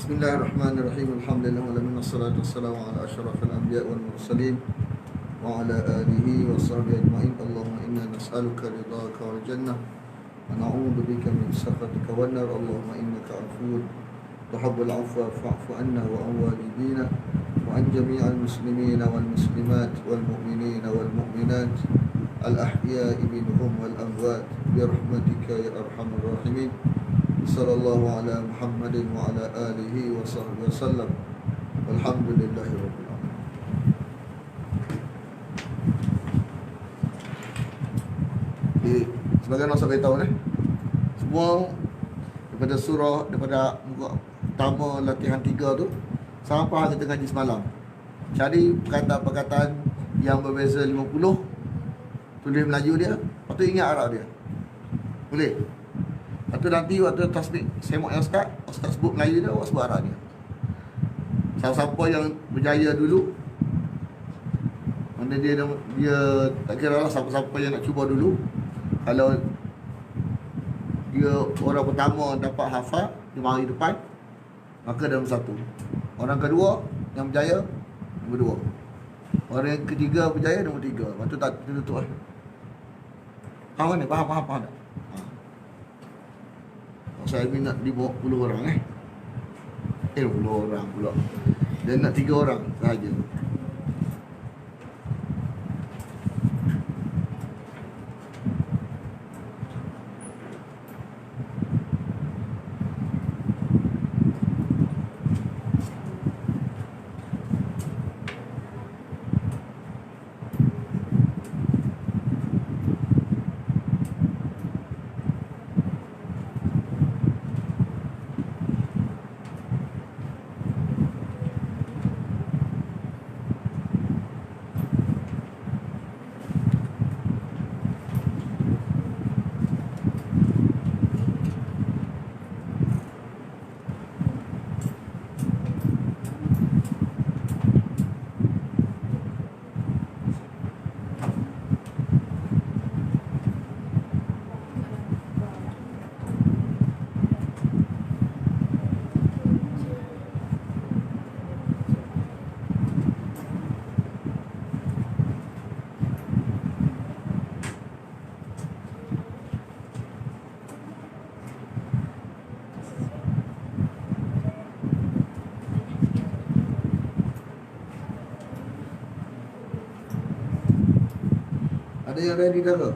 Bismillahirrahmanirrahim. Alhamdulillah wassalatu wassalamu ala asyrafil anbiya wal mursalin wa ala alihi wa sahbihi ajma'in. Allahumma inna nas'aluka ridhaka wal jannah wa na'udzu bika min sakhatika wan nar. Allahumma innaka 'afuwwun tuhibbul 'afwa fa'fu 'anna wa 'an walidina wa 'an jami'il muslimina wal muslimat wal mu'minina wal mu'minat al ahya'i minhum wal amwat bi rahmatika ya arhamar rahimin. Sallallahu ala Muhammadin wa ala alihi wa sahbihi wasallam. Walhamdulillahi rabbil alamin. Sebagai saya beritahu semua daripada surah, daripada muka pertama latihan 3 tu sampai kita ngaji semalam, cari perkataan-perkataan yang berbeza 50, tulis Melayu dia, lepas tu ingat Arab dia. Boleh? Lepas tu nanti waktu tasbih semok yang Ustaz sebut Melayu dia, awak sebut Arab dia. Siapa-siapa yang berjaya dulu, mana dia tak kira lah siapa-siapa yang nak cuba dulu. Kalau dia orang pertama dapat hafal, dia mari depan, maka dia nombor 1. Orang kedua yang berjaya, nombor 2. Orang yang ketiga berjaya, nombor 3. Lepas tu tak tutup lah. Faham ni? Faham tak? Saya minat 50 orang 50 orang pula. Dia nak 3 orang sahaja. Ada yang ready dah ke?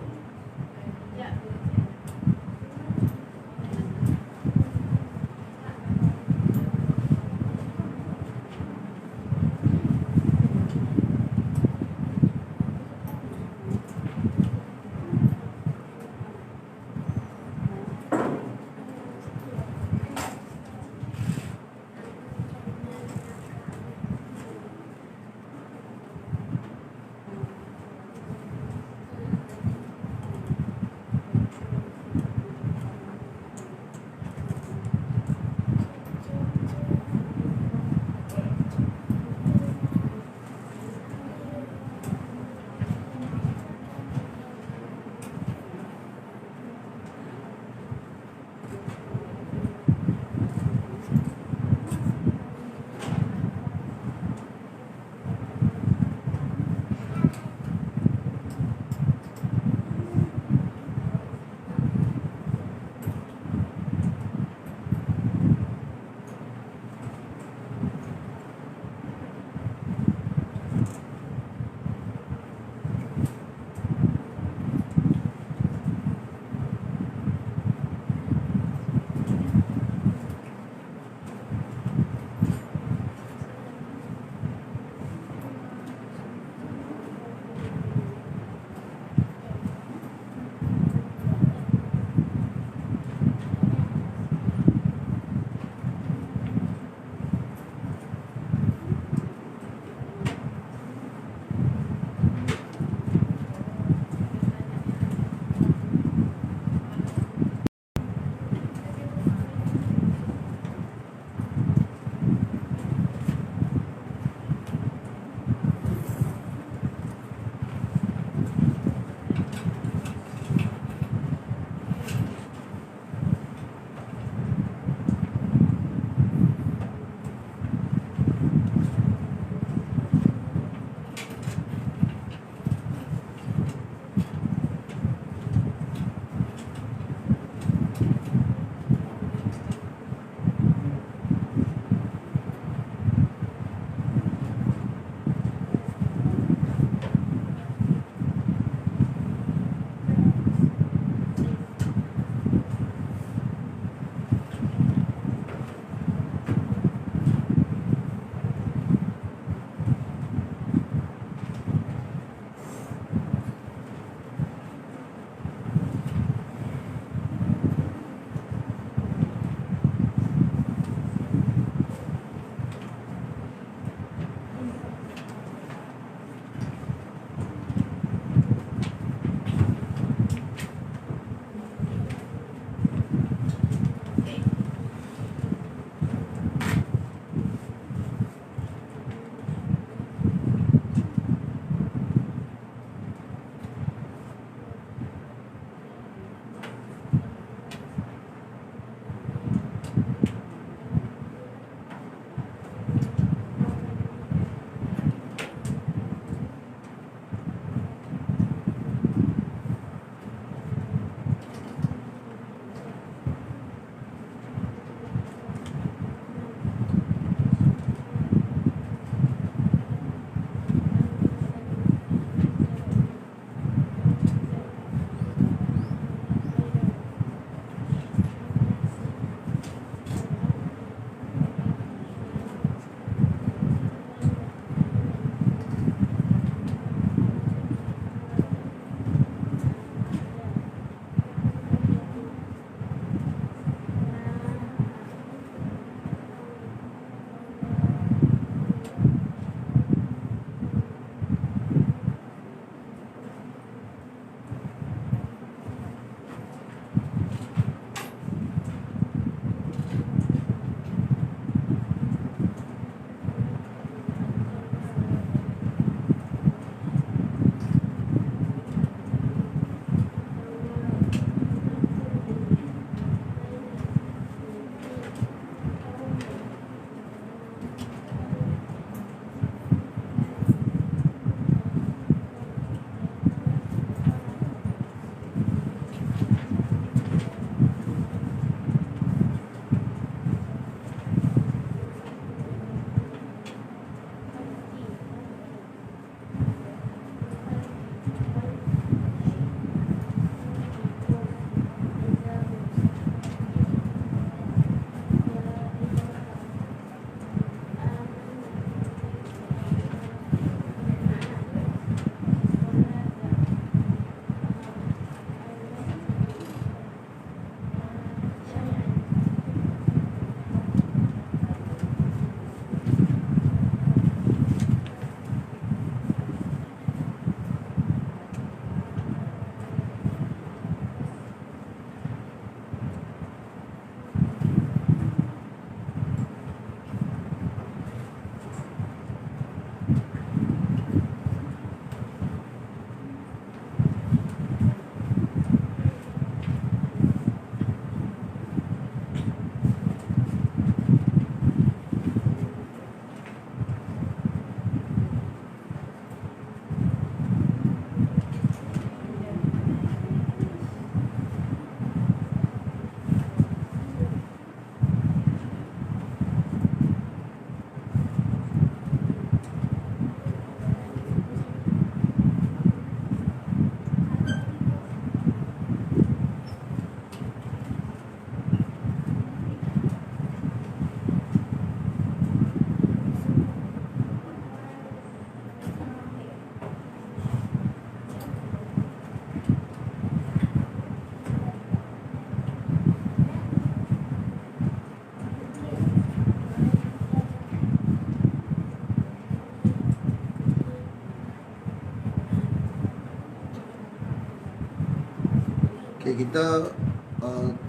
Okay, kita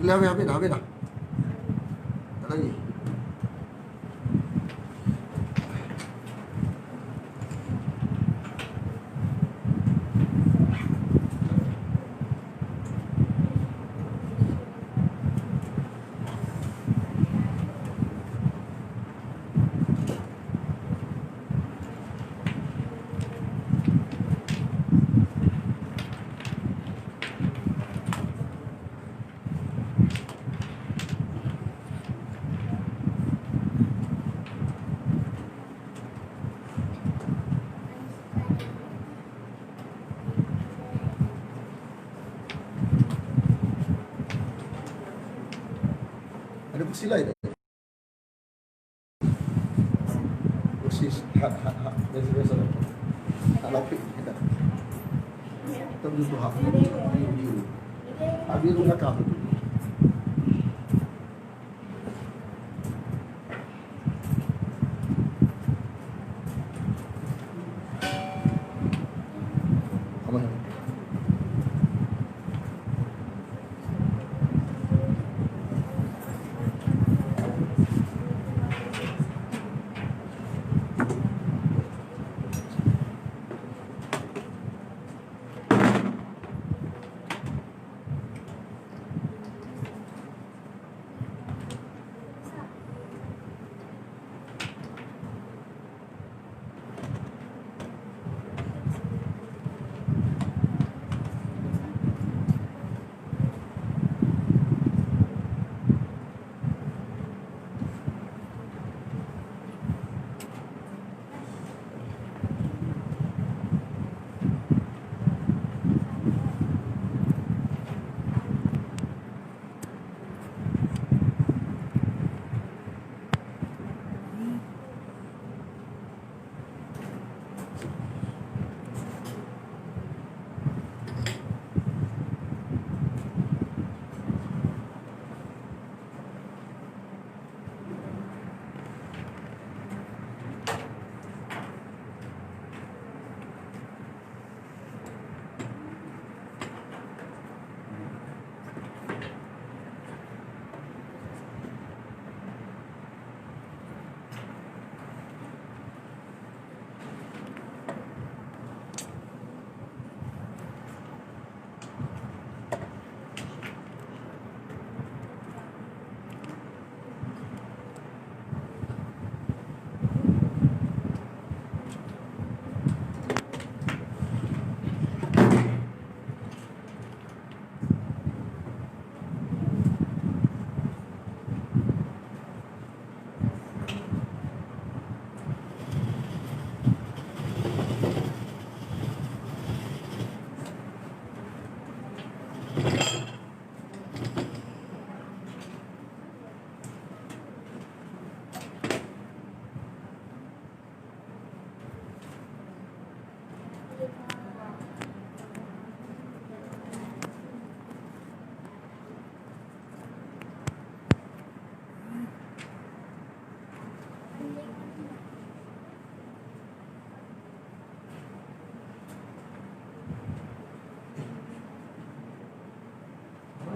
habis dah. Tak lagi. Ada kursi lain tak? Kursi biasa-biasa tak? Tak lapik tak? Kita betul hak biru. Hak biru belakang tu. Aman.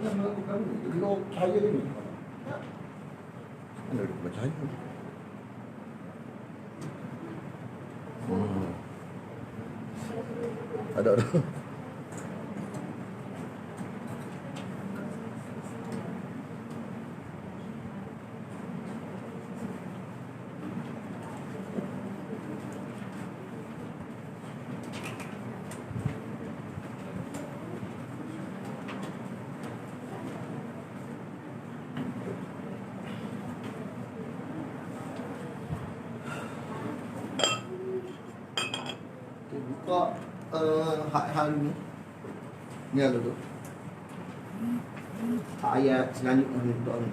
Melakukan glow cahaya ini. Ada glow cahaya. Ada. Buka hak ni. Ni ada tu. Ayat selanjutnya ni buka ni.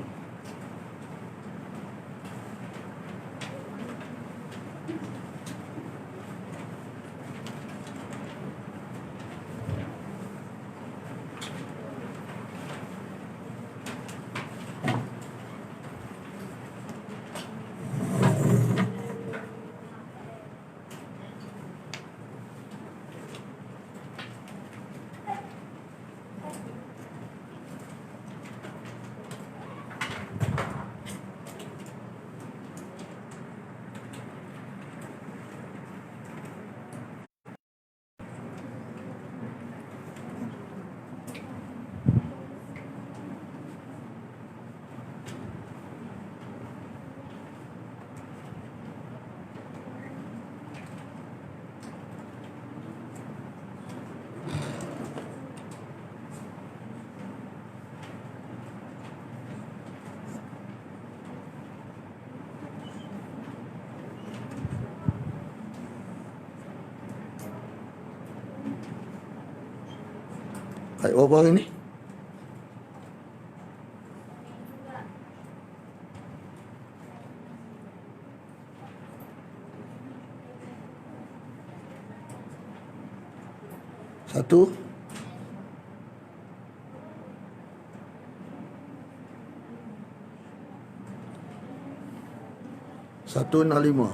Ayat berapa hari ni? Satu. Satu enam lima.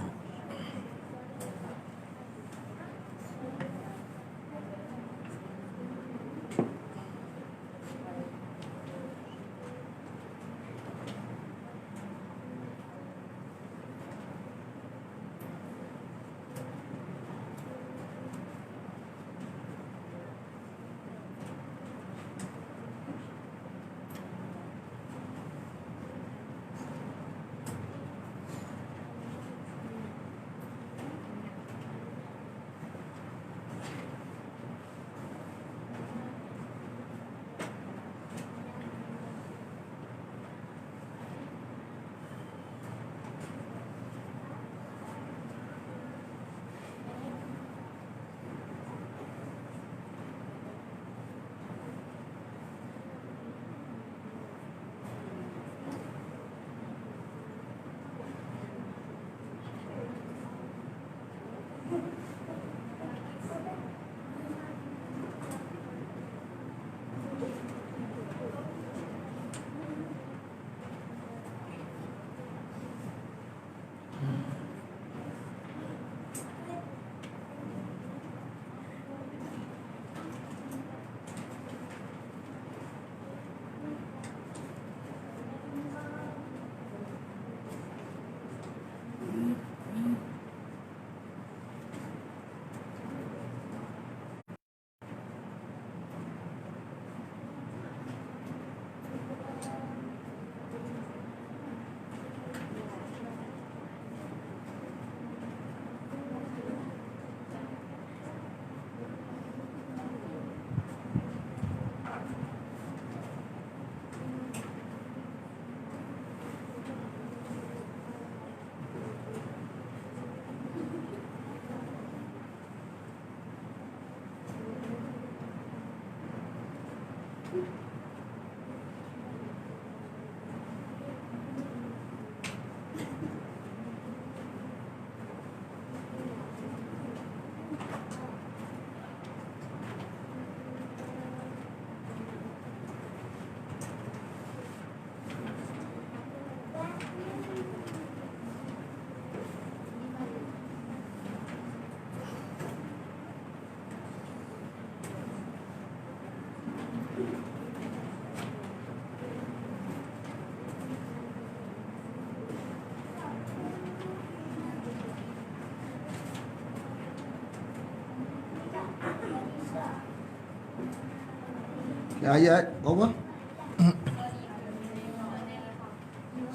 Ayat berapa?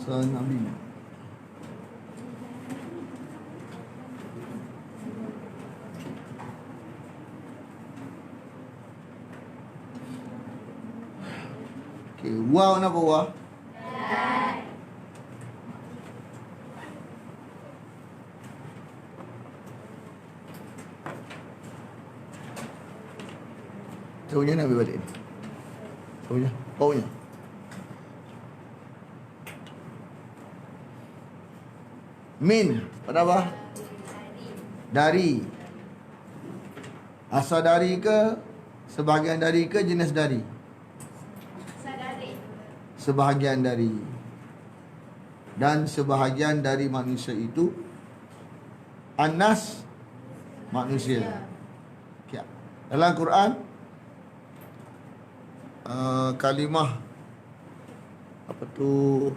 Nabi. Okay, waw apa waw? Tahunya nak ambil balik ni. Tahunya. Tahunya. Min. Apa? Dari. Asal dari ke? Sebahagian dari ke? Jenis dari? Sebahagian dari. Dan sebahagian dari manusia itu An-Nas, manusia. Okay. Dalam Quran kalimah apa tu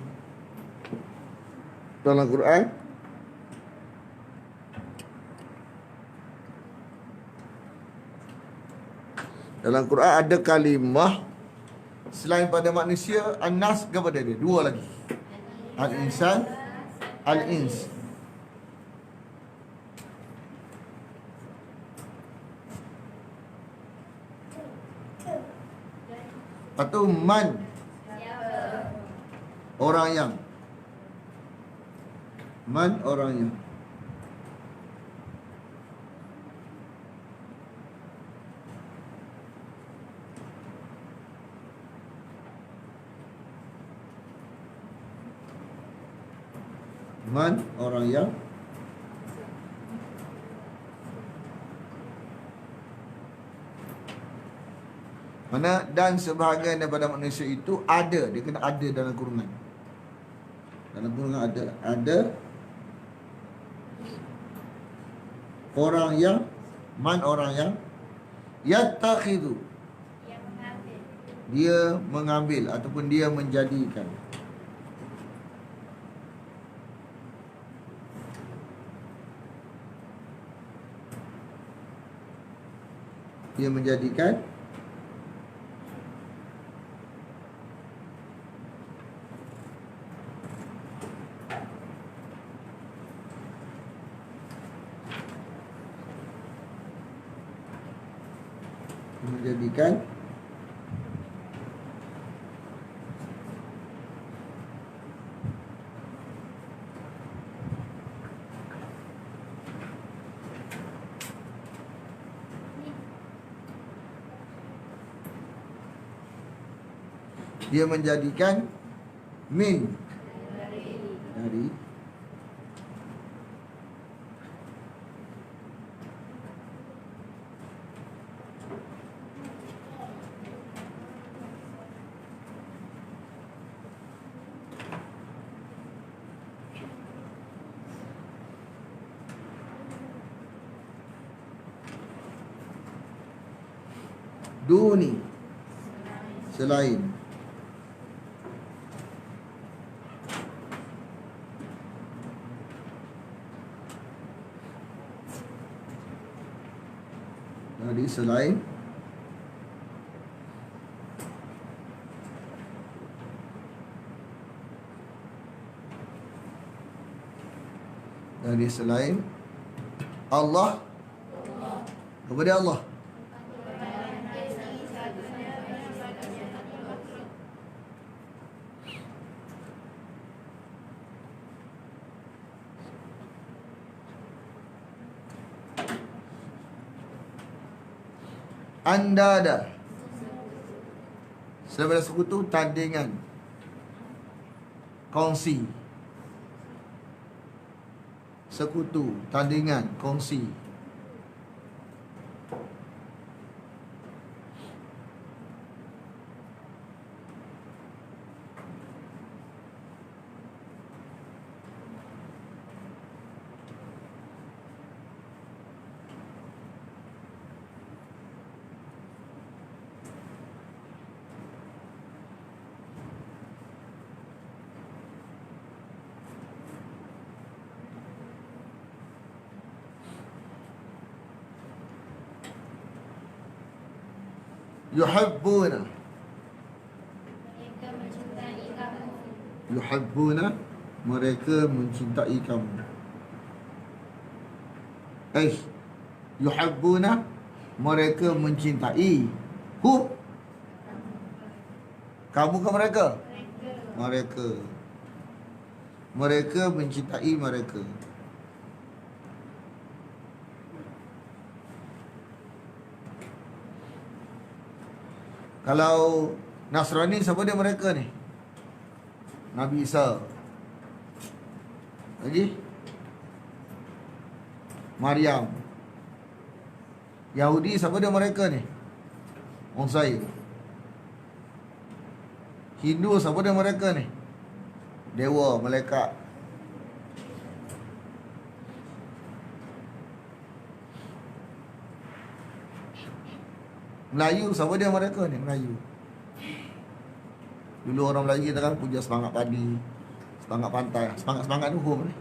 dalam Quran ada kalimah selain pada manusia. An-Nas kepada dia dua lagi, Al-Insan, Al-Ins. Atau man, orang yang. Man, orang yang. Man, orang yang mana dan sebahagian daripada manusia itu ada, dia kena ada dalam kurungan. Dalam kurungan ada orang yang man, orang yang yattakhidhu, dia mengambil ataupun dia menjadikan. Dia menjadikan dia menjadikan min dari duni, selain. Dari selain Allah kepada Allah. Andada, selepas sekutu, tandingan, kongsi. Sekutu, tandingan, kongsi. Yuhibbuna, yuhibbuna, mereka mencintai kamu. Yuhibbuna, mereka mencintai. Kamu ke mereka? Mereka. Mereka mencintai mereka. Kalau Nasrani, siapa dia mereka ni? Nabi Isa. Lagi? Maryam. Yahudi, siapa dia mereka ni? Uzair. Hindu, siapa dia mereka ni? Dewa, malaikat. Melayu, siapa dia mereka ni? Melayu. Dulu orang Melayu kita kan puja semangat padi, semangat pantai, semangat-semangat duhur ni.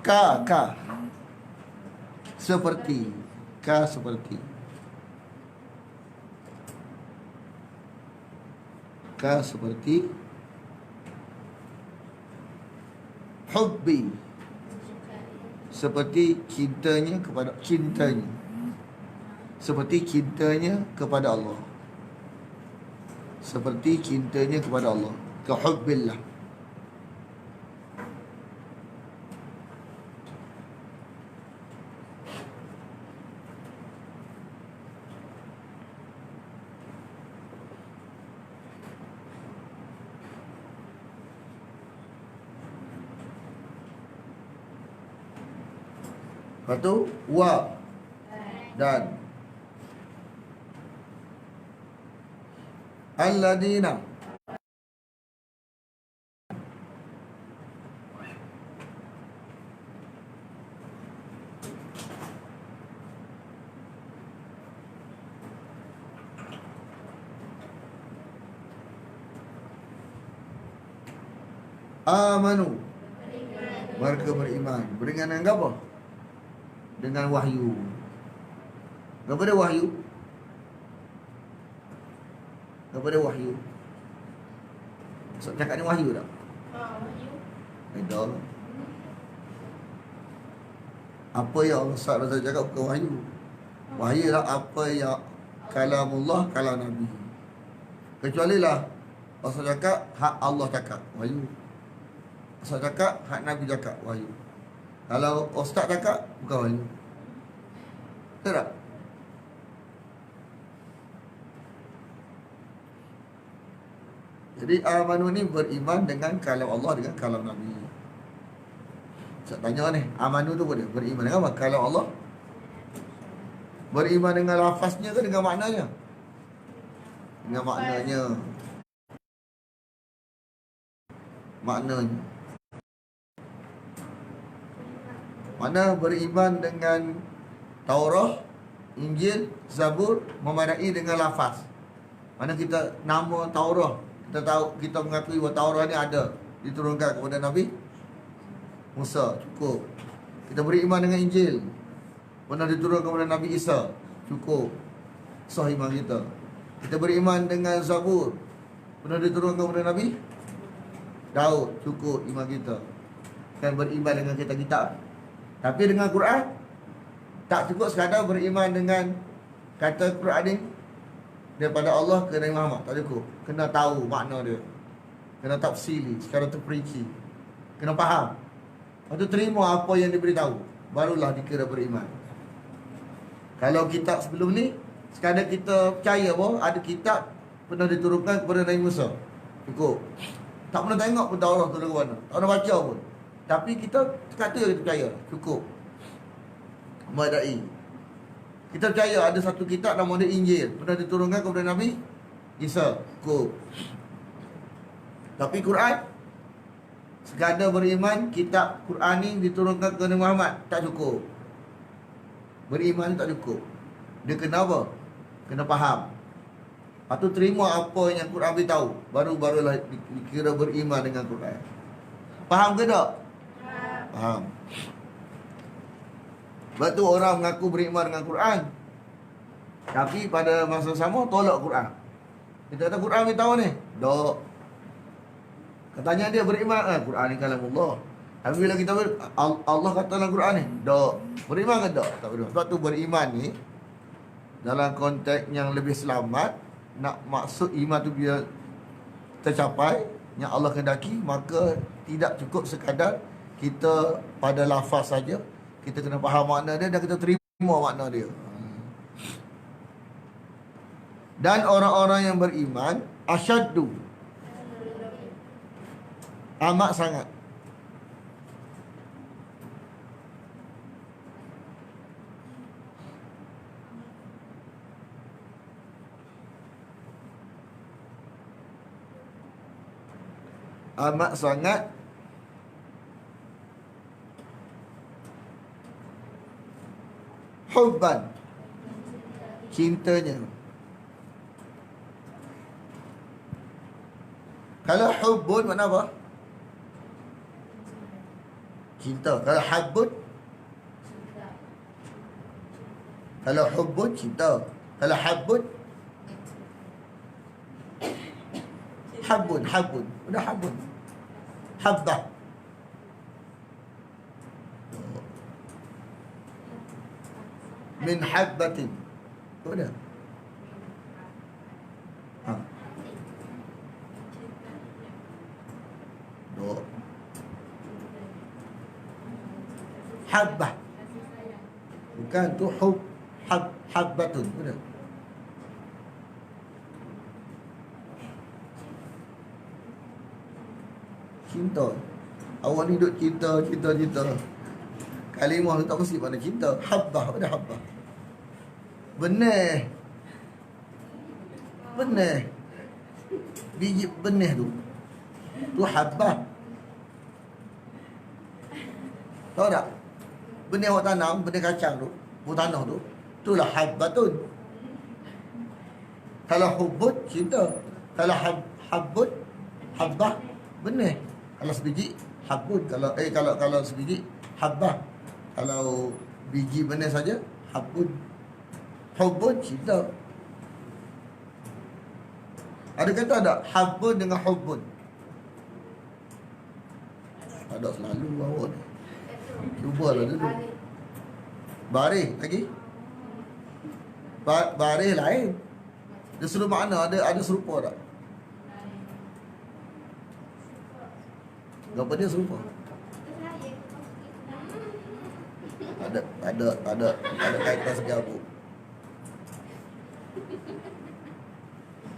Ka seperti, ka seperti, ka seperti, hubbi, seperti cintanya kepada, cintanya, seperti cintanya kepada Allah. seperti cintanya kepada Allah. Kahubbillah. Lepas tu wa dan alladina amanu, mereka beriman. Beriman dengan apa? Dengan wahyu. Kepada wahyu. Kepada wahyu. So, cakap ni wahyu tak? Wahyu. Beda. Apa yang Allah SWT cakap bukan wahyu. Wahyu lah apa yang kalamullah, kalam Nabi. Kecuali lah Allah cakap, hak Allah cakap, wahyu. Ustaz cakap, hak Nabi cakap, wahyu. Kalau Ustaz cakap, bukan wahyu. Betul tak? Jadi amanu ni beriman dengan kalam Allah, dengan kalam Nabi. Saya tanya ni, amanu tu apa dia? Beriman dengan apa? Kalam Allah? Beriman dengan lafaznya ke dengan maknanya? Dengan maknanya. Maknanya. Mana beriman dengan Taurat, Injil, Zabur memadai dengan lafaz. Mana kita nama Taurat, kita tahu, kita mengakui bahawa Taurat ni ada, diturunkan kepada Nabi Musa, cukup. Kita beriman dengan Injil, pernah diturunkan kepada Nabi Isa, cukup. Sah iman kita. Kita beriman dengan Zabur, pernah diturunkan kepada Nabi Daud, cukup iman kita. Kan beriman dengan kitab-kitab. Tapi dengan Quran, tak cukup sekadar beriman dengan kata Quran ni daripada Allah ke Nabi Muhammad. Tak cukup. Kena tahu makna dia. Kena tafsiri secara terperinci. Kena faham. Lepas tu terima apa yang diberitahu. Barulah dikira beriman. Kalau kitab sebelum ni, sekadar kita percaya bahawa ada kitab pernah diturunkan kepada Nabi Musa. Cukup. Tak pernah tengok pun Taurat turun ke mana. Tak pernah baca pun. Tapi kita kata kita percaya. Cukup. Madai. Kita percaya ada satu kitab nama dia Injil, pernah diturunkan kepada Nabi Isa. Cukup. Tapi Quran, sekadar beriman kitab Quran ni diturunkan kepada Muhammad, tak cukup. Beriman tak cukup. Dia kena apa? Kena faham. Lepas tu terima apa yang Quran beritahu. Barulah dikira beriman dengan Quran. Faham ke tak? Faham. Sebab tu orang mengaku beriman dengan Quran, tapi pada masa sama tolak Quran. Kita kata Quran beritahu ni, tak. Katanya dia beriman, Quran ni kalam Allah. Tapi bila kita Allah kata dalam Quran ni, tak. Beriman ke tak? Tak beriman. Sebab tu beriman ni dalam konteks yang lebih selamat, nak maksud iman tu bila tercapai yang Allah kehendaki, maka tidak cukup sekadar kita pada lafaz saja. Kita kena faham makna dia dan kita terima makna dia. Dan orang-orang yang beriman asyaddu, amat sangat. Amat sangat hubban, cintanya. Kalau hubbun makna apa? Cinta. Kalau habbun, kalau hubbun cinta. Kalau habbun, habbun. Udah habbun. Habbah. Min habbatin. Udah. Habbah. Bukan tu hub. Habbatun. Betul. Cinta. Awak ni duk cinta. Kalimah tu tak mesti mana cinta. Habbah. Ada habbah. Benih. Biji benih tu. Tu habbah. Tahu tak? Benih awak tanam, benih kacang tu, tanah tu, itulah habbatun. Kalau hubbut, cinta. Kalau habbut, habbah, benih. Kalau sebiji, habbut. Kalau sebiji, habbah. Kalau biji benih saja, habbun. Hubbun, cinta. Ada kata ada habbun dengan hubbun? Ada selalu awak ni. Cubalah dulu. Barih lagi. Barih lain. Dia seru makna, ada serupa tak? Gambar dia serupa. Ada kaitan segabung.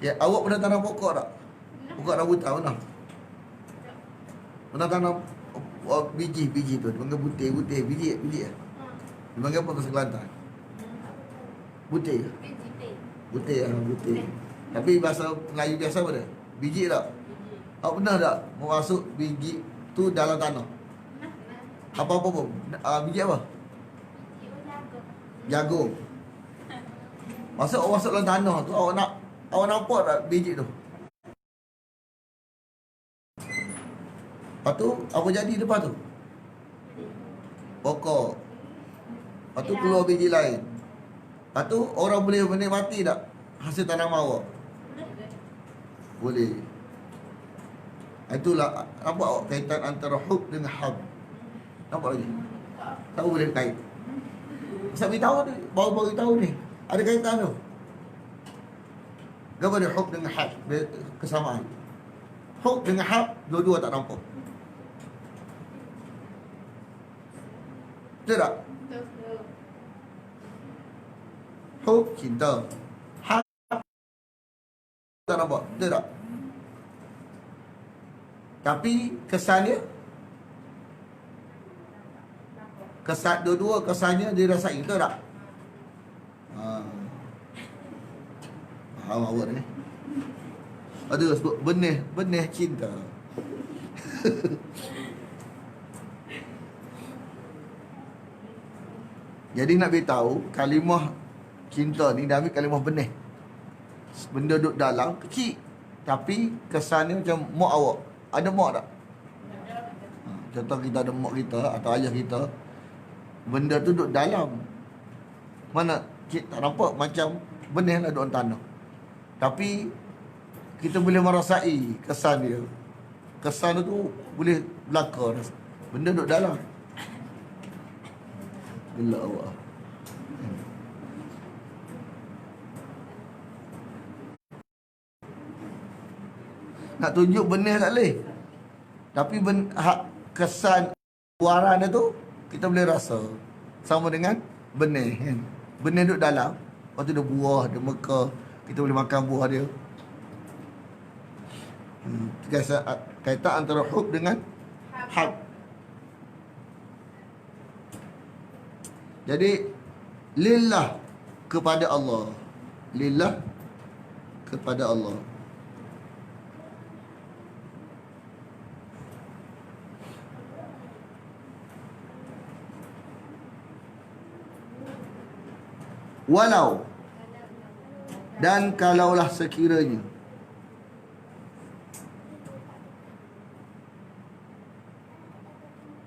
Ya, awak pernah tanam pokok tak? Pokok rambutan pernah? Pernah tanam biji tu, dipanggil butir, biji lah. Dipanggil apa bahasa Kelantan? Butir. Butir. Tapi bahasa Melayu biasa apa dia? Biji tak? Awak pernah tak masuk biji tu dalam tanah? Apa-apa pun? Biji apa? Jagung. Awak masuk dalam tanah tu, awak nampak tak biji tu? Lepas tu, apa jadi lepas tu? Pokok. Lepas tu keluar biji lain. Lepas tu, orang boleh menikmati tak hasil tanaman awak? Boleh. Itulah, nampak awak kaitan antara hub dengan hab. Nampak lagi? Tahu boleh kait. Saya beritahu ni, baru-baru tahu ni. Ada kaitan tu. Gambar dia hub dengan hab, kesamaan. Hub dengan hab, dua-dua tak nampak. Betul tak? Hub, cinta. Hab, tak nampak. Betul tak? Tapi kesannya, dua-dua kesannya dirasai. Betul tak? Faham awak ni? Ada sebut benih cinta. Jadi nak beritahu kalimah cinta ni dia ambil kalimah benih. Benda duduk dalam kecil, tapi kesannya macam mak awak. Ada mak tak? Contoh kita ada mak kita atau ayah kita, benda tu duduk dalam. Mana tak nampak macam benih lah duduk tanah. Tapi kita boleh merasai kesan dia. Kesan tu boleh belaka. Benda duduk dalam. Gila awak. Nak tunjuk benih tak boleh. Tapi kesan buaran dia tu kita boleh rasa. Sama dengan benih kan. Benih duduk dalam. Lepas tu dia buah, dia mekar. Kita boleh makan buah dia. Kaitan antara hub dengan hab. Jadi lillah, kepada Allah. Lillah, kepada Allah. Walau, dan kalaulah sekiranya.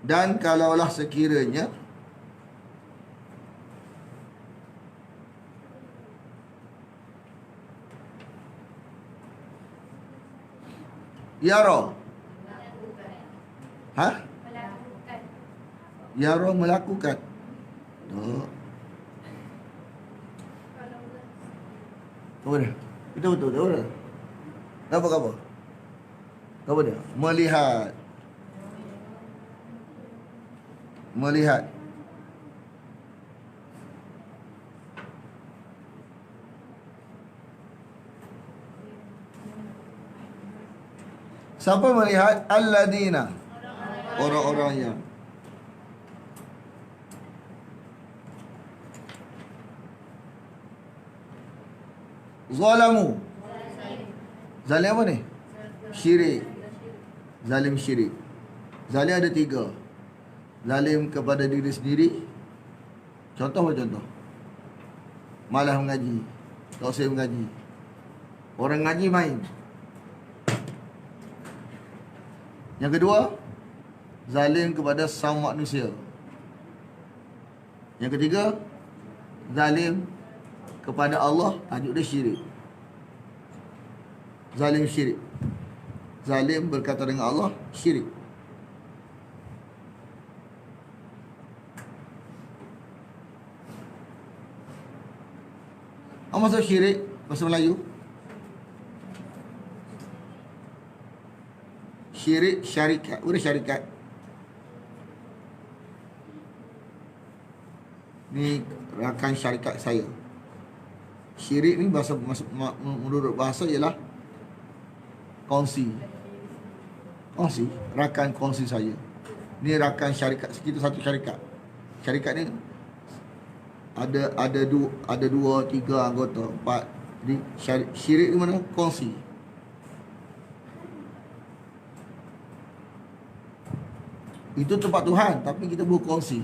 Dan kalaulah sekiranya yara. Yara melakukan. Apa dia? Itu betul tak apa? Apa? Apa dia? Melihat. Siapa melihat alladina, orang-orang yang zalamu. Zalim apa ni? Syirik. Zalim syirik. Zalim ada 3. Zalim kepada diri sendiri. Contoh apa contoh? Malas mengaji, tak usah mengaji. Orang ngaji main. Yang kedua, zalim kepada sama manusia. Yang ketiga, zalim kepada Allah, tajuk dia syirik. Zalim syirik. Zalim berkata dengan Allah, syirik. Apa maksud syirik bahasa Melayu? Syirik, syarikat. Udah syarikat. Ni rakan syarikat saya. Syirik ni bahasa menurut bahasa ialah kongsi. Kongsi, rakan kongsi saya. Ni rakan syarikat, kita satu syarikat. Syarikat ni ada 2, 3 anggota, 4. Jadi syirik ni mana? Kongsi. Itu tempat Tuhan, tapi kita berkongsi.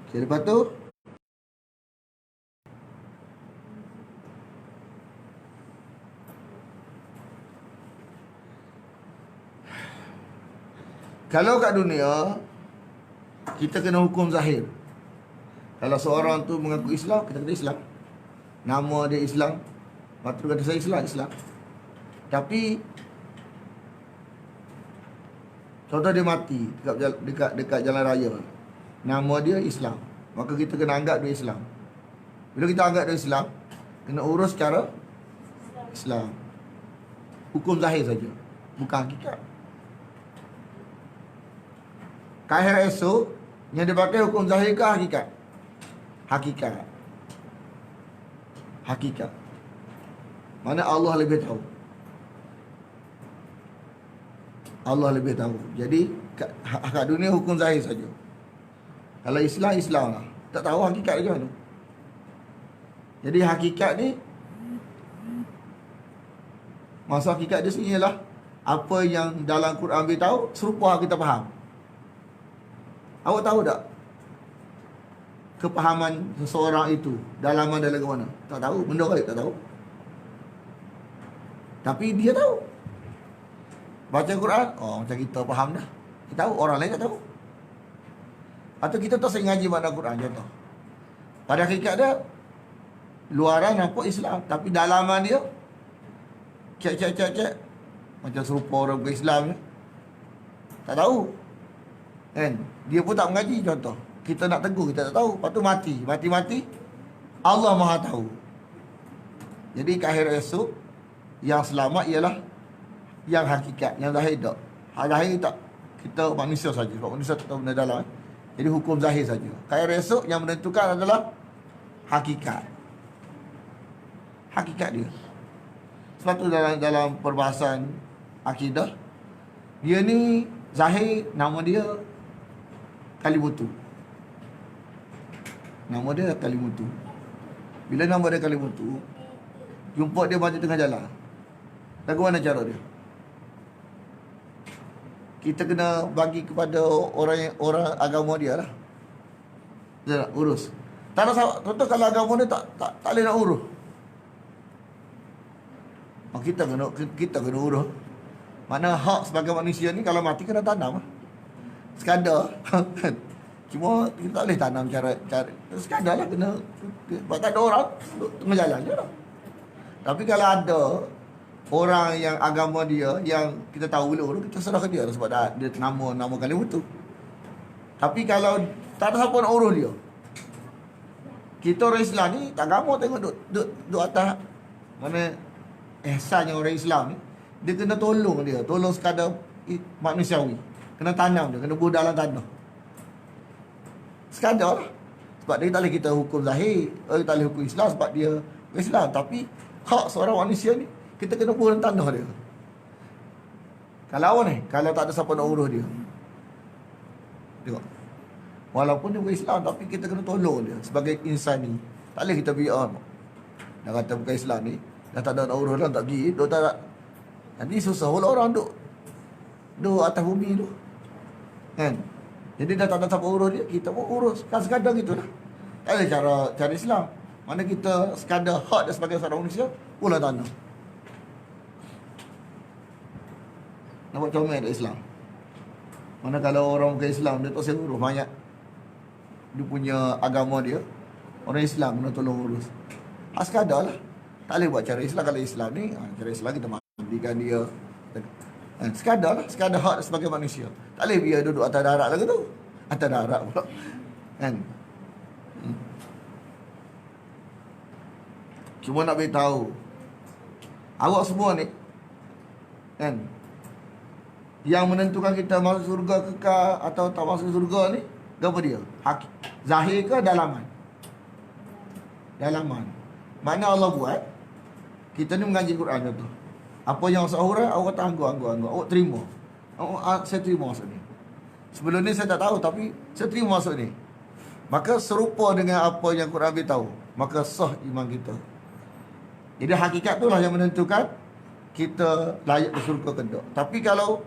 Okay, lepas tu kalau kat dunia kita kena hukum zahir. Kalau seorang tu mengaku Islam, kita kata Islam. Nama dia Islam, lepas tu kata saya Islam. Tapi contoh dia mati dekat jalan raya, nama dia Islam, maka kita kena anggap dia Islam. Bila kita anggap dia Islam, kena urus secara Islam. Hukum zahir saja, bukan hakikat. Kahir esok yang dipakai hukum zahir ke hakikat? Hakikat. Mana Allah lebih tahu. Allah lebih tahu. Jadi kat dunia hukum zahir saja. Kalau Islam lah. Tak tahu hakikat dia mana. Jadi hakikat ni, maksud hakikat dia sini ialah apa yang dalam Quran beritahu serupa kita faham. Awak tahu tak kepahaman seseorang itu dalaman dalam ke mana? Tak tahu. Benda kali tak tahu. Tapi dia tahu. Baca Quran, oh macam kita faham dah. Kita tahu, orang lain tak tahu. Atau kita tak sering ngaji makna Quran contoh. Pada hakikat dia luaran nampak Islam, tapi dalaman dia cek macam serupa orang Islam ni. Tak tahu. Kan? Dia pun tak mengaji contoh. Kita nak tegur, kita tak tahu. Lepas tu mati. Allah Maha tahu. Jadi ke akhir esok, yang selamat ialah yang hakikat, yang zahir tak. Zahir tak. Kita manusia saja. Sebab manusia tak tahu benda dalam. Jadi hukum zahir saja. Ke akhir esok yang menentukan adalah hakikat. Hakikat dia. Sebab tu dalam perbahasan akidah, dia ni zahir, nama dia Kalimutu. Nama dia Kalimutu. Bila nama dia Kalimutu, jumpa dia maju tengah jalan, lagu mana cara dia? Kita kena bagi kepada orang agama dia lah. Dia nak urus. Tak nak, contoh kalau agama dia tak boleh nak urus, kita kena urus. Mana hak sebagai manusia ni kalau mati kena tanam lah. Sekadar. Cuma kita tak boleh tanam cara sekadar lah, kena. Sebab tak ada orang tengah jalan je lah. Tapi kalau ada orang yang agama dia yang kita tahu dulu, kita serah ke dia lah, sebab dia nama kali itu. Tapi kalau tak ada siapa nak urus dia, kita orang Islam ni tak gamak tengok duduk atas mana ihsannya orang Islam ni. Dia kena tolong sekadar manusiawi. Kena tanam dia, kena budak dalam tanah. Sekadar lah. Sebab dia tak boleh kita hukum zahir, tak boleh hukum Islam sebab dia Islam. Tapi hak seorang manusia ni, kita kena buat dalam tanah dia. Kalau ni, kalau tak ada siapa nak urus dia. Tengok. Walaupun dia bukan Islam, tapi kita kena tolong dia sebagai insan ni. Tak boleh kita biar. Dah kata bukan Islam ni, dah tak ada nak urus dah, tak pergi. Dia tak nak. Nanti susah pula orang duk atas bumi tu. Kan? Jadi dah tak ada siapa urus dia, kita pun urus. Kan sekadar gitu lah. Tak ada cara Islam. Mana kita sekadar hak dia sebagai seorang manusia, pula tanah. Nak buat comel ada Islam. Mana kalau orang bukan Islam, dia tak usah urus banyak. Dia punya agama dia, orang Islam kena tolong urus. Sekadar lah. Tak boleh buat cara Islam. Kalau Islam ni, cara Islam kita mandikan dia. Sekadar lah. Sekadar hak sebagai manusia. Tak boleh biar duduk atas darat lagi tu. Atas darat pula. Kan? Cuma nak beritahu, awak semua ni, kan, yang menentukan kita masuk surga kekal atau tak masuk surga ni, apa dia? Zahir ke dalaman? Dalaman. Mana Allah buat, kita ni mengaji Quran tu. Apa yang seorang awak kata anggur. Awak terima. Saya terima maksud ni. Sebelum ni saya tak tahu, tapi saya terima maksud ni. Maka serupa dengan apa yang Quran beritahu, maka sah iman kita. Jadi hakikat itulah yang menentukan kita layak ke surga ke tak. Tapi kalau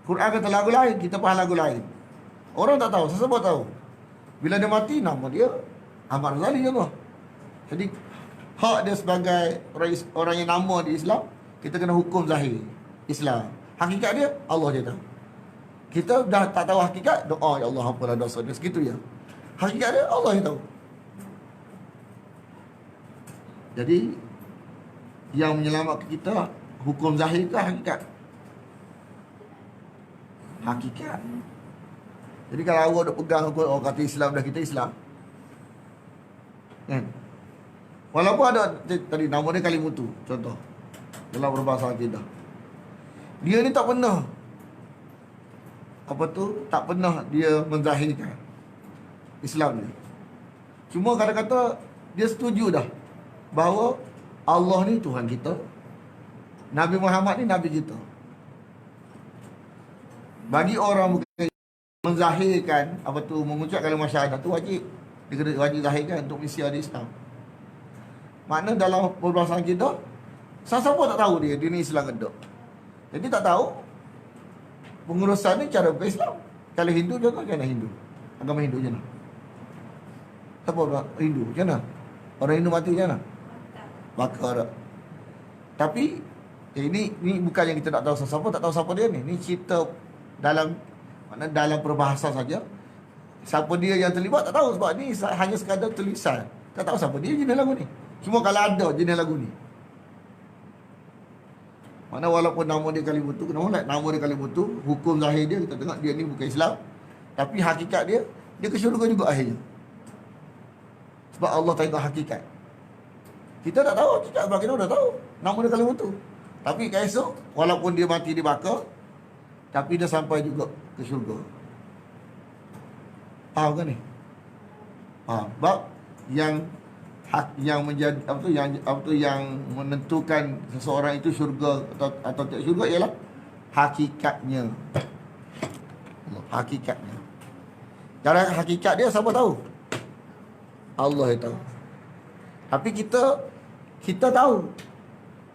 Quran kata lagu lain, kita faham lagu lain. Orang tak tahu, sesiapa tahu. Bila dia mati, nama dia Ahmad Razali je lah. Jadi hak dia sebagai orang yang nama di Islam, kita kena hukum zahir Islam. Hakikat dia, Allah je tahu. Kita dah tak tahu hakikat, doa, ya Allah apalah dosa dia, segitu je. Hakikat dia, Allah yang tahu. Jadi yang menyelamatkan kita, hukum zahir ke hakikat? Hakikat. Jadi kalau awak dah pegang hukum, orang kata Islam, dah kita Islam, kan? Walaupun ada tadi nama dia Kalimutu, contoh dalam berbahasa akidah, dia ni tak pernah tak pernah dia menzahirkan Islam ni. Cuma kata-kata dia setuju dah bahawa Allah ni Tuhan kita, Nabi Muhammad ni Nabi kita. Bagi orang bukan menzahirkan mengucap kalimah syahadat tu wajib. Dia kena wajib zahirkan untuk misi ada Islam. Makna dalam perbahasan kita, siapa tak tahu dia ni Islam ke tak. Jadi tak tahu pengurusan ni cara bukan Islam. Kalau Hindu contoh, macam mana Hindu? Agama Hindu macam mana? Siapa orang Hindu macam mana? Orang Hindu mati macam mana? Bakar. Tapi ini bukan yang kita nak tahu siapa, tak tahu siapa dia ni. Ni cerita dalam perbahasan saja. Siapa dia yang terlibat tak tahu, sebab ni hanya sekadar tulisan. Tak tahu siapa dia jenis lagu ni. Cuma kalau ada jenis lagu ni. Mana walaupun nama dia Kalimutu, nama dia Kalimutu, hukum zahir dia kita tengok dia ni bukan Islam, tapi hakikat dia ke syurga juga akhirnya. Sebab Allah tengok hakikat. Kita tak tahu hakikat, sebab kita dah tahu nama dia Kalimutu. Tapi esok walaupun dia mati dibakar, tapi dia sampai juga ke syurga. Faham kan ni? Faham. Sebab yang menjadi yang menentukan seseorang itu syurga atau tidak syurga ialah hakikatnya. Hakikatnya. Cara hakikat dia siapa tahu? Allah yang tahu. Tapi kita tahu.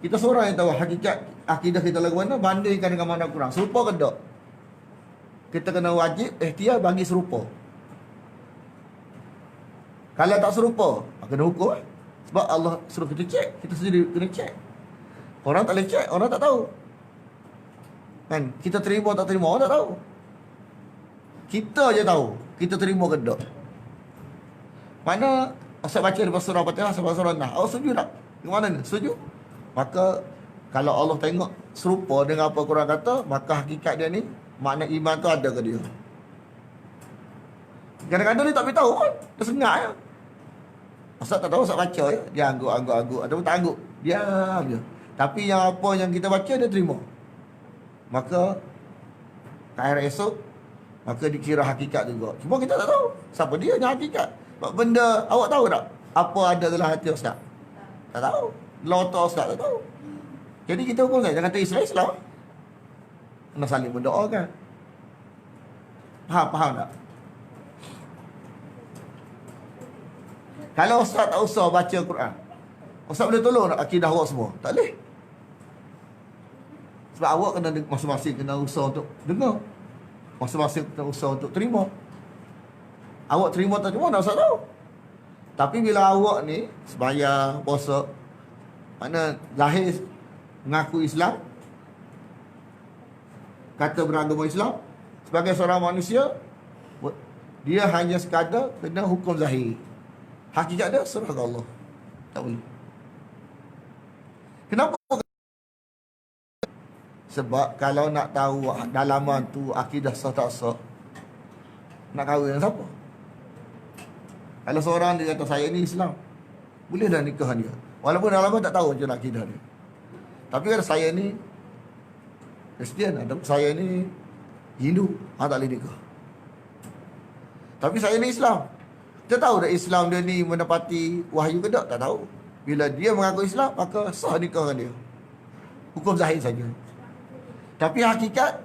Kita seorang yang tahu hakikat akidah kita lagu mana, bandingkan dengan mana kurang. Serupa ke tak? Kita kena wajib ikhtiar bagi serupa. Kalau tak serupa, kena hukum. Sebab Allah suruh kita cek, kita sendiri kena cek. Orang tak boleh cek, orang tak tahu. Kan? Kita terima tak terima, orang tak tahu. Kita je tahu, kita terima ke tak. Mana saya baca lepas surah Fatihah sampai surah Nas, awak setuju tak? Di mana ni? Setuju? Maka kalau Allah tengok serupa dengan apa Quran kata, maka hakikat dia ni, makna iman tu ada ke dia. Kadang-kadang dia tak beritahu kan, dia sengak je. Ustaz tak tahu, Ustaz baca je, dia angguk ataupun tak angguk, diam je. Tapi yang apa yang kita baca dia terima. Maka Akhirat esok, maka dikira hakikat juga. Cuma kita tak tahu siapa dia yang hakikat. Sebab benda, awak tahu tak apa ada dalam hati Ustaz? Tak tahu. Loto Ustaz tak tahu. Jadi kita hukum saja, jangan kata Islam. Kena saling mendoakan. Faham tak? Kalau Ustaz tak usah baca Quran, Ustaz boleh tolong tak akidah awak semua? Tak boleh. Sebab awak kena masing-masing kena usaha untuk dengar. Masing-masing kena usaha untuk terima. Awak terima tak terima, tak usah tahu. Tapi bila awak ni sembahyang, puasa, mana lahir mengaku Islam, kata beragama Islam, sebagai seorang manusia, dia hanya sekadar kena hukum zahir. Hakikat dia serah ke Allah. Tak boleh. Kenapa? Sebab kalau nak tahu dalaman tu akidah sah tak sah, nak kahwin dengan siapa? Kalau seorang dia kata saya ni Islam, bolehlah nikah dia. Walaupun dalaman tak tahu macam akidah dia. Tapi kalau saya ni Kristian, atau saya ni Hindu, tak boleh nikah. Tapi saya ni Islam. Kita tahu tak Islam dia ni menepati wahyu ke tak? Tak tahu. Bila dia mengaku Islam, maka sah nikah dengan dia. Hukum zahir saja. Tapi hakikat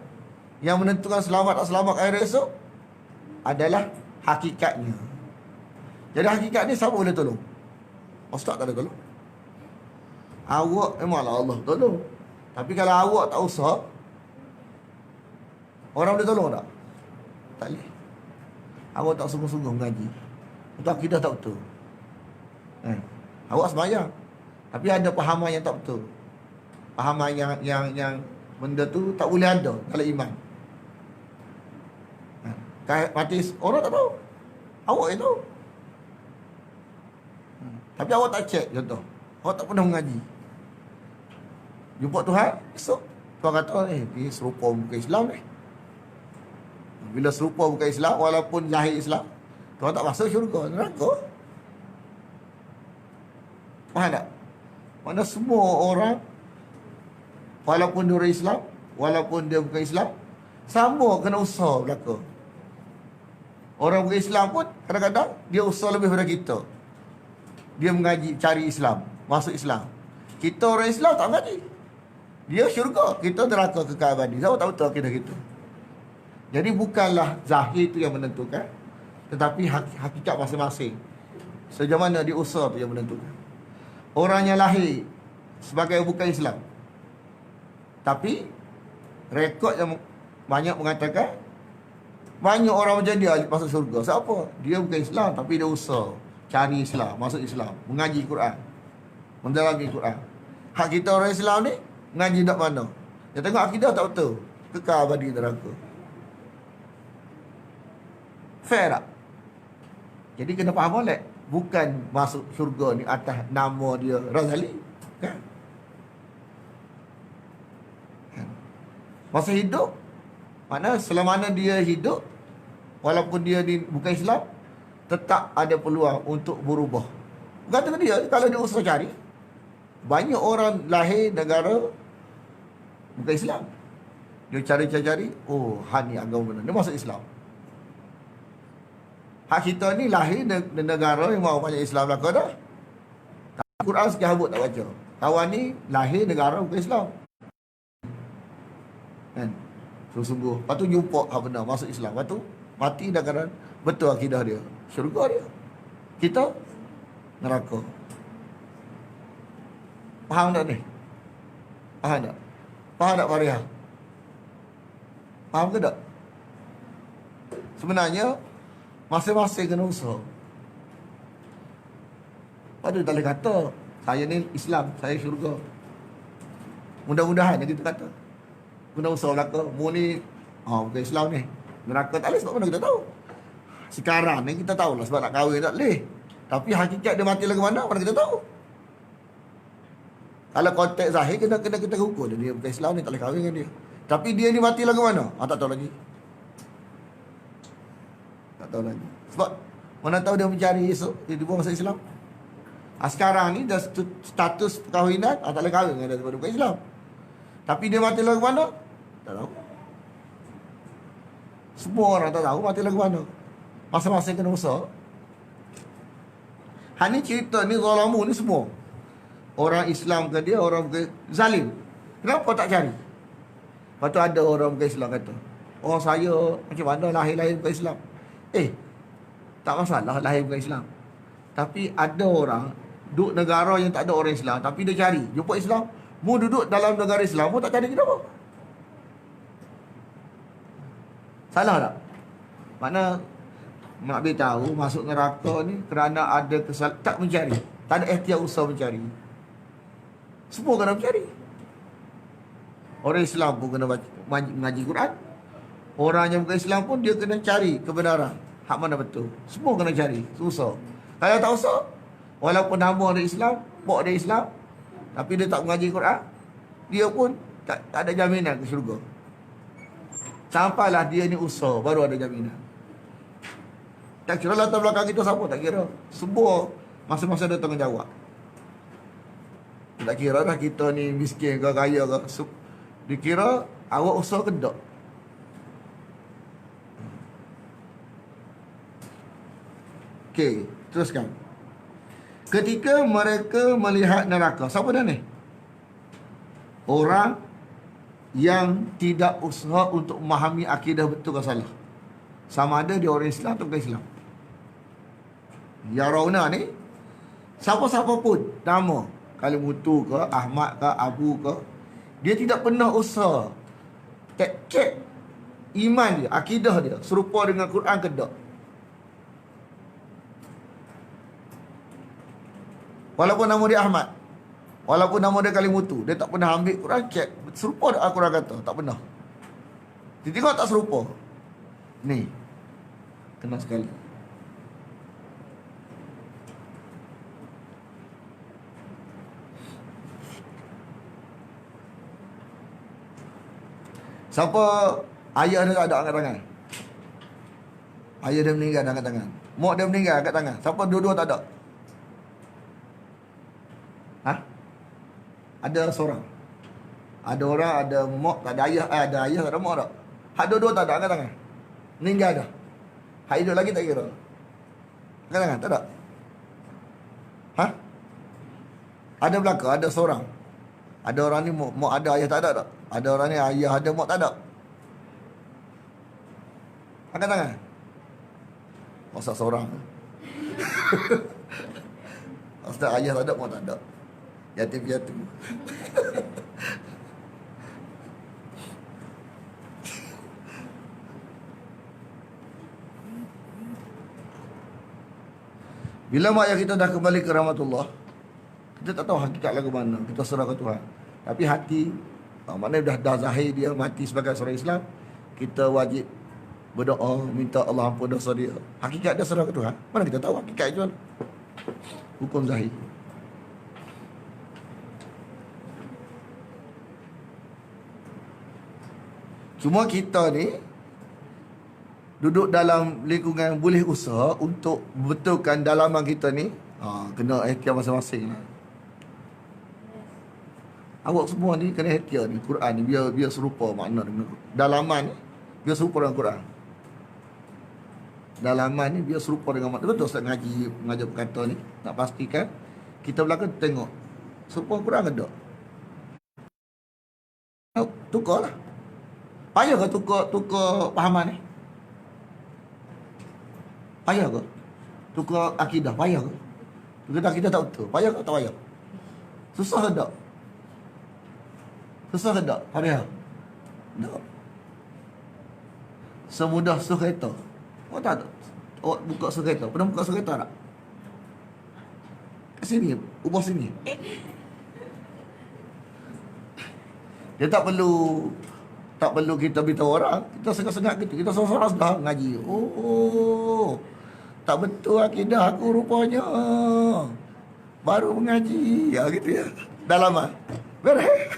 yang menentukan selamat tak selamat akhirat esok adalah hakikatnya. Jadi hakikat ni siapa boleh tolong? Ustaz tak ada tolong. Awak memanglah Allah tolong. Tapi kalau awak tak usah, orang boleh tolong tak? Tak boleh. Awak tak sungguh-sungguh mengaji, untuk akidah tak betul. Awak sembahyang, tapi ada pahaman yang tak betul. Pahaman yang benda tu tak boleh ada kalau iman. Mati orang tak tahu. Awak yang tahu. Tapi awak tak cek, contoh. Awak tak pernah mengaji. Jumpa Tuhan, esok Tuhan kata, dia serupa bukan Islam ni. Bila serupa bukan Islam, walaupun zahir Islam, Tuhan tak masuk syurga, neraka. Faham tak? Mana semua orang, walaupun dia orang Islam, walaupun dia bukan Islam, sama kena usaha belaka. Orang bukan Islam pun kadang-kadang dia usaha lebih daripada kita. Dia mengaji, cari Islam, masuk Islam. Kita orang Islam tak mengaji. Dia syurga, kita neraka kekal abadi. Siapa tak betul akidah kita? Jadi bukanlah zahir itu yang menentukan, tetapi hakikat masing-masing. Sejauh mana dia usaha tu yang menentukan. Orang yang lahir sebagai bukan Islam, tapi rekod yang banyak mengatakan banyak orang macam dia masuk syurga. Siapa? Dia bukan Islam, tapi dia usaha cari Islam, masuk Islam, mengaji Quran, mendalami Quran. Hak kita orang Islam ni mengaji tak mana? Dia tengok akidah tak betul, kekal abadi neraka. Fair tak? Jadi kena faham molek. Bukan masuk syurga ni atas nama dia Razali, kan? Masa hidup, mana selama mana dia hidup, walaupun dia ni bukan Islam, tetap ada peluang untuk berubah. Kata dia, kalau dia usaha cari, banyak orang lahir negara bukan Islam. Dia cari-cari, oh, ni agama mana? Dia masuk Islam. Hak kita ni lahir di negara yang mahu banyak Islam lah kau dah. Quran sikit habuk tak baca. Kawan ni lahir negara bukan Islam. Kan? Sungguh-sungguh. Lepas tu jumpa hak benar, masuk Islam. Lepas tu mati negara betul akidah dia. Syurga dia. Kita neraka. Faham tak ni? Faham tak? Faham tak Fariha? Faham ke tak? Sebenarnya masing-masing kena usaha. Pada tak boleh kata saya ni Islam, saya syurga. Mudah-mudahan jadi tu kata. Kena usaha belaka. Mu ni bukan Islam ni, neraka tak boleh. Sebab mana kita tahu? Sekarang ni kita tahulah sebab nak kahwin tak boleh. Tapi hakikat dia mati lagu mana kita tahu. Kalau konteks zahir kena kita hukum dia bukan Islam ni, tak boleh kahwin dengan dia. Tapi dia ni mati lagu mana? Tak tahu lagi. Tak tahu lagi. Sebab mana tahu dia mencari esok dia buang masuk Islam. Sekarang ni dah status perkahwinan, tak boleh kahwin dengan dia sebab bukan Islam. Tapi dia mati lagu mana? Tak tahu. Semua orang tak tahu mati lagu mana. Masa-masa kena usaha. Ni cerita ni zalamu ni semua. Orang Islam ke dia, orang bukan zalim. Kenapa tak cari? Lepas tu ada orang bukan Islam kata, oh saya macam mana lahir-lahir bukan Islam. Tak masalah lahir bukan Islam. Tapi ada orang duduk negara yang tak ada orang Islam, tapi dia cari jumpa Islam. Mu duduk dalam negara Islam, mu tak cari kenapa? Salah tak? Makna nak beritahu masuk neraka ni kerana ada tak mencari, tak ada ikhtiar usaha mencari. Semua kena mencari. Orang Islam pun kena mengaji Quran. Orang yang bukan Islam pun dia kena cari kebenaran, hak mana betul. Semua kena cari, susah. Kalau tak usah, walaupun nama dia Islam, pok dia Islam, tapi dia tak mengaji Quran, dia pun tak ada jaminan ke syurga. Sampailah dia ni usaha, baru ada jaminan. Tak kira latar belakang kita siapa, tak kira. Semua masa-masa dia tanggungjawab. Tak kira dah kita ni miskin ke kaya ke. Dikira awak usaha ke tak. Okey, teruskan. Ketika mereka melihat neraka, siapa dah ni? Orang yang tidak usaha untuk memahami akidah betul ke salah. Sama ada dia orang Islam atau bukan Islam. Yarawna ni, siapa-siapa pun nama, kalau Mutu ke, Ahmad ke, Abu ke, dia tidak pernah usaha cek iman dia, akidah dia serupa dengan Quran ke tak. Walaupun nama dia Ahmad, walaupun nama dia Kalimutu, dia tak pernah ambil Quran cek serupa tak Al-Quran kata, tak pernah. Dia tengok tak serupa. Ni kena sekali. Siapa ayah dia tak ada angkat tangan? Ayah dia meninggal angkat tangan. Mak dia meninggal angkat tangan. Siapa dua-dua tak ada? Ada seorang. Ada orang, ada mak, tak ada ayah. Ada ayah, tak ada mak tak? Hak dua-dua tak ada angkat tangan. Meninggal dah. Hak hidup lagi tak kira. Angkat tangan, tak ada? Ada belakang, ada seorang. Ada orang ni mak ada, ayah tak ada tak? Ada orang ni ayah ada, mak tak ada. Angkat tangan. Masa seorang. Maksudnya ayah tak ada, mak tak ada. Yatim piatu. Bila mak ayah kita dah kembali ke rahmatullah, kita tak tahu hakikat lagu mana, kita serah ke Tuhan. Tapi hati, maknanya dah zahir dia mati sebagai seorang Islam, kita wajib berdoa minta Allah ampun dosa dia. Hakikat dia serah ke Tuhan. Mana kita tahu hakikat itu? Hukum zahir. Cuma kita ni duduk dalam lingkungan boleh usaha untuk betulkan dalaman kita ni. Kena ikhtiar masing-masing. Awak semua ni kena ikhtiar ni Quran ni biar serupa makna dengan dalaman ni, biar serupa dengan Quran. Dalaman ni biar serupa dengan makna. Betul Ustaz mengajar perkata ni, nak pastikan kita belakang tengok serupa Quran ke tak. Tukarlah. Payah ke tukar pahaman ni? Payah ke? Tukar akidah, payah ke? Tukar akidah tak betul, payah ke tak payah? Susah ke tak? Susah ke tak? Payah? Tak. Semudah suruh kereta. Awak tak? Awak buka suruh kereta. Pernah buka suruh kereta tak? Kat sini, ubah sini. Dia tak perlu kita beritahu orang. Kita sengat-sengat gitu. Kita seorang-seorang sudah ngaji. Oh, tak betul akidah aku rupanya. Baru mengaji. Ya gitu ya. Dah lama. Beres.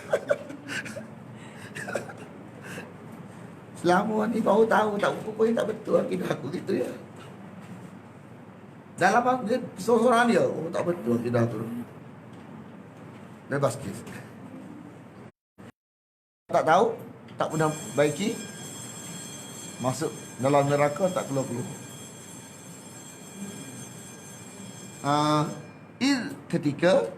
Selama ni baru tahu tak rupanya tak betul akidah aku gitu ya. Dah lama dia seorang-seorang dia. Oh, tak betul akidah tu. Bebas kes. Tak tahu, tak pernah baiki, masuk Dalam neraka tak keluar-keluar. Ketika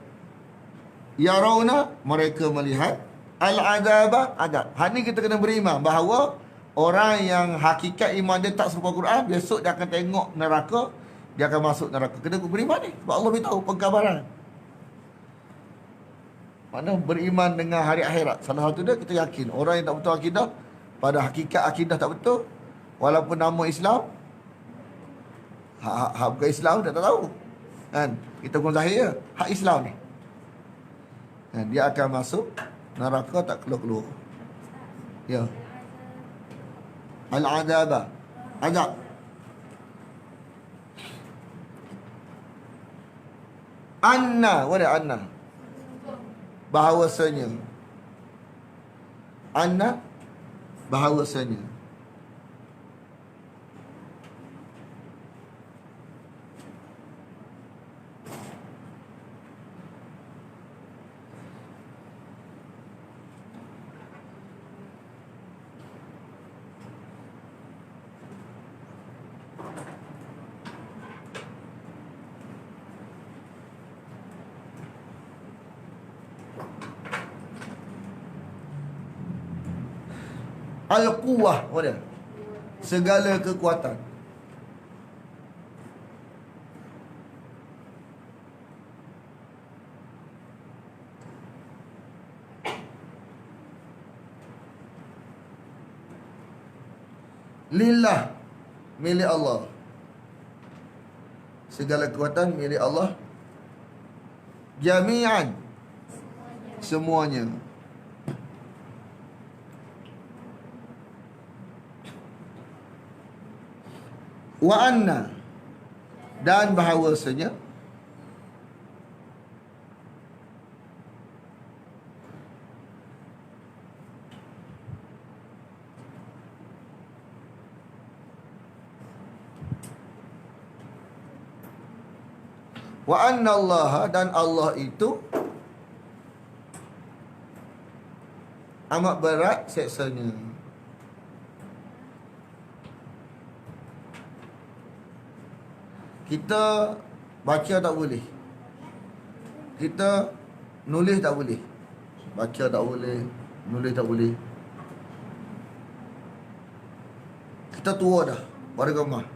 yarawna, mereka melihat al-azaba, adab. Hari ni kita kena beriman bahawa orang yang hakikat iman dia tak serupa Quran, besok dia akan tengok neraka, dia akan masuk neraka. Kena beriman ni sebab Allah beritahu pengkabaran. Mana beriman dengan hari akhirat. Salah satu dia kita yakin orang yang tak betul akidah, pada hakikat akidah tak betul, walaupun nama Islam, hak bukan Islam dia tak tahu. Kan? Kita pun zahir hak Islam ni. Kan? Dia akan masuk neraka tak keluar-keluar. Ya. Al-azaba. Azab. Anna, wala anna. Bahawasanya. Anna, bahawasanya. Al-quwah, mana? Segala kekuatan. Lillah, milik Allah. Segala kekuatan milik Allah. Jami'an, semuanya. Wa anna, dan bahawasanya wa anna Allah, dan Allah itu amat berat seksanya. Kita baca tak boleh, kita nulis tak boleh. Baca tak boleh, nulis tak boleh. Kita tua dah, baru gemah.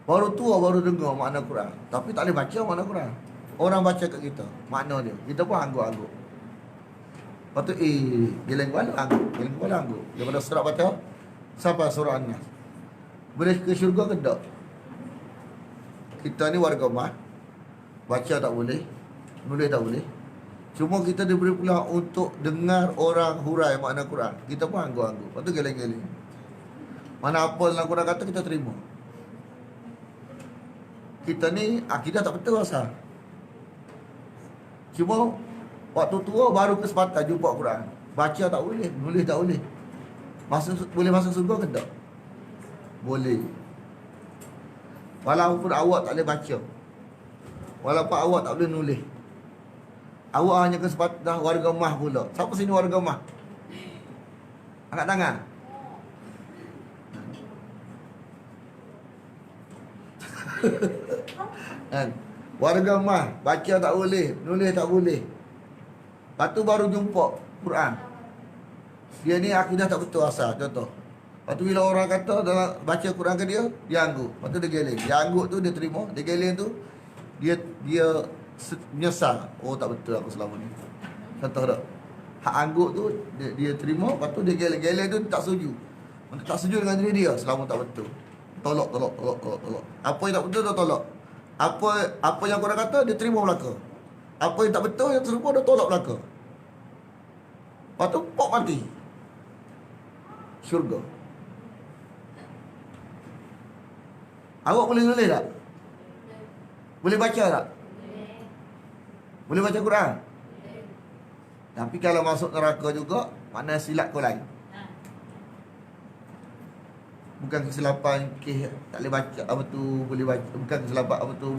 Baru tua, baru dengar makna Quran, tapi tak boleh baca makna Quran. Orang baca kat kita, makna dia, kita pun angguk-angguk. Lepas tu, geleng kepala angguk, geleng kepala angguk. Daripada surat baca sampai surah An-Nas. Boleh ke syurga ke tak? Kita ni warga mah, baca tak boleh, nulis tak boleh. Cuma kita diberi peluang untuk dengar orang hurai makna Quran. Kita pun angguk-angguk. Lepas tu geleng-geleng. Mana apa dalam Quran kata kita terima. Kita ni akidah tak betul asal. Cuma waktu tua baru kesempatan jumpa Quran. Baca tak boleh, nulis tak boleh. Boleh masuk surga ke tak? Boleh. Walaupun awak tak boleh baca, walaupun awak tak boleh nulis, awak hanya kesempatan warga mah pula. Siapa sini warga mah? Angkat tangan. Kan? Warga mah, baca tak boleh, nulis tak boleh. Lepas tu baru jumpa Quran. Dia ni akidah tak betul asal. Contoh, lepas tu bila orang kata dalam baca Quran ke dia, dia angguk. Lepas tu dia geleng. Dia angguk tu dia terima. Dia geleng tu dia menyesal. Oh tak betul aku selama ni. Contoh tak? Hak angguk tu dia terima. Lepas tu dia geleng. Geleng tu tak setuju. Tak setuju dengan diri dia. Selama tak betul. Tolak. Apa yang tak betul dia tolak. Apa yang korang kata dia terima belaka. Apa yang tak betul yang serupa dia tolak belaka. Lepas tu pok mati. Syurga. Awak boleh nulis tak? Boleh baca tak? Boleh baca Quran? Tapi kalau masuk neraka juga, mana silap kau lain. Bukan kesilapan ke tak boleh baca apa tu boleh baca, bukan kesilapan apa tu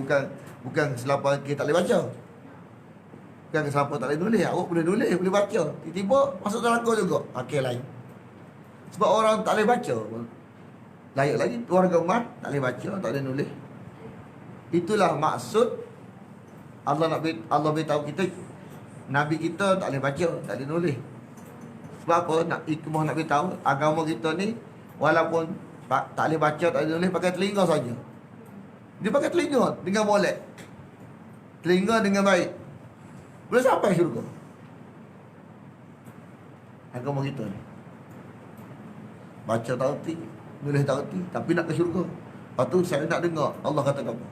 bukan kesilapan ke tak boleh baca. Bukan kesilapan tak boleh nulis, awak boleh nulis, boleh baca. Tiba-tiba masuk neraka juga. Okey lain. Sebab orang tak boleh baca. Layak lagi warga umat tak boleh baca, tak boleh nulis. Itulah maksud Allah beritahu kita, Nabi kita tak boleh baca, tak boleh nulis. Sebab apa? Nak hikmah nak beritahu agama kita ni walaupun tak boleh baca, tak boleh nulis, pakai telinga saja. Dia pakai telinga dengan molek. Telinga dengan baik. Boleh sampai syurga. Agama kita ni. Baca tak erti, nulis tak erti, tapi nak ke syurga. Lepas tu saya nak dengar Allah kata apa.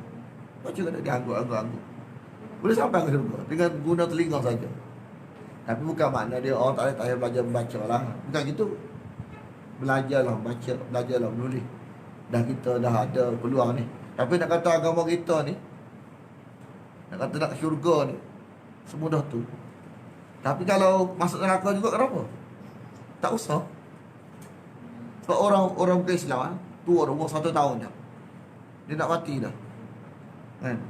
Baca kata dia angguk. Boleh sampai ke syurga dengan guna telinga saja. Tapi bukan makna dia orang tak boleh belajar membaca lah. Bukan gitu. Belajarlah baca, belajarlah menulis. Dah kita dah ada peluang ni. Tapi nak kata agama kita ni, nak kata nak ke syurga ni, semudah tu. Tapi kalau masuk neraka juga, kenapa? Tak usah. Sebab orang bukan Islam, tua dah, umur 1 tahun dah, dia nak mati dah, kan?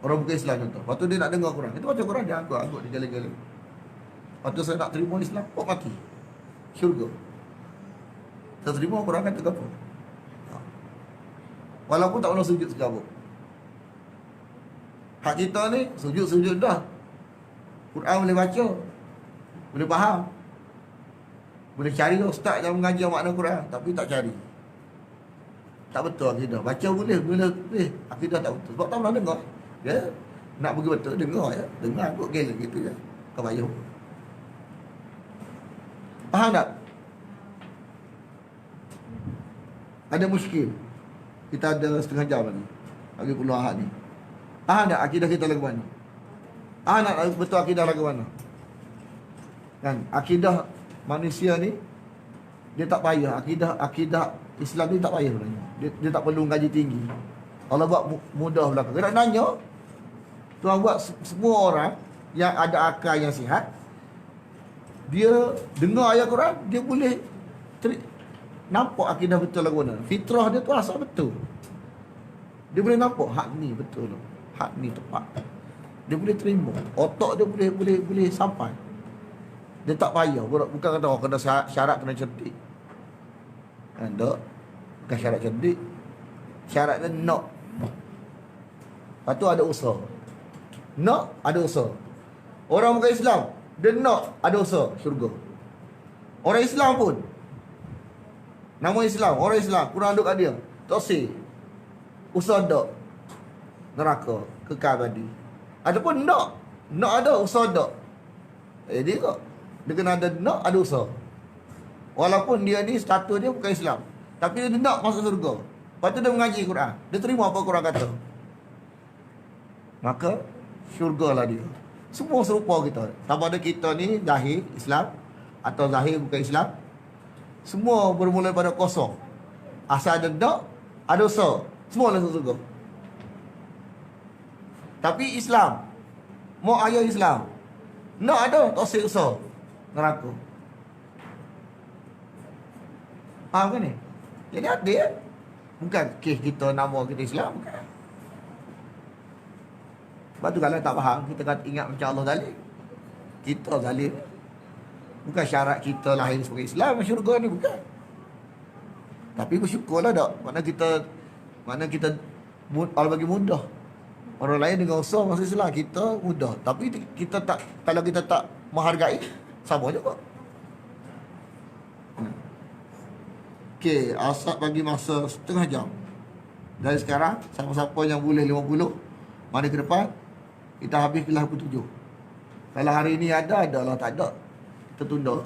Orang bukan Islam contoh. Lepas tu dia nak dengar Quran. Kita baca Quran, dia anggut dia jalan-jalan. Lepas tu saya nak terima Islam, kok mati? Syurga. Saya terima Quran kata ke apa? Walaupun tak pernah sujud sekali. Hak kita ni sujud dah. Quran boleh baca, boleh faham, boleh cari ustaz yang mengajar makna Quran, tapi tak cari. Tak betul akidah. Baca boleh, akidah tak betul. Sebab tak pernah dengar. Ya, nak pergi betul dengar ya. Dengar kot gila gitu je. Kau bayar. Faham tak? Ada muskil. Kita ada setengah jam lagi. Bagi peluang Ahad ni. Faham tak akidah kita lagu mana? Faham tak betul akidah lagu mana? Kan? Akidah manusia ni dia tak payah. Akidah Islam ni tak payah sebenarnya. Dia tak perlu gaji tinggi. Allah buat mudah belakang. Dia nak nanya, Tuhan buat semua orang yang ada akal yang sihat, dia dengar ayat Quran, dia boleh nampak akidah betul lagu mana. Fitrah dia tu asal betul. Dia boleh nampak hak ni betul, hak ni tepat. Dia boleh terima. Otak dia boleh sampai. Dia tak payah. Bukan kata kena syarat kena cerdik. Kan tak? Bukan syarat cerdik. Syarat dia nak. Lepas tu ada usaha. Nak ada usaha. Orang bukan Islam, dia nak ada usaha syurga. Orang Islam pun, nama Islam, orang Islam, kurang duduk kat dia, tak say usaha tak neraka, kekal abadi. Ataupun nak ada usaha tak. Dia kok dia kena ada nak ada usaha. Walaupun dia ni status dia bukan Islam, tapi dia nak masuk surga. Lepas tu dia mengaji Quran, dia terima apa Quran kata, maka syurgalah dia. Semua serupa kita. Sama ada kita ni zahir Islam atau zahir bukan Islam, semua bermula pada kosong. Asal ada nak, ada usaha, semua masuk surga. Tapi Islam, mau ayah Islam, nak ada, tak usah usaha, neraka. Faham kan ni? Jadi adil. Bukan kes kita nama kita Islam, bukan. Sebab tu kalau tak faham, kita kata ingat macam Allah zalim. Kita zalim. Bukan syarat kita lahir sebagai Islam, syurga ni bukan. Tapi bersyukurlah tak. Mana kita Allah bagi mudah. Orang lain dengan usaha masuk Islam, kita mudah. Tapi kita tak, kalau kita tak menghargai, sama juga. Okey, Asad bagi masa setengah jam. Dari sekarang, siapa-siapa yang boleh 50, mari ke depan. Kita habis kelas pukul 7. Kalau hari ini ada lah, tak ada, kita tunda.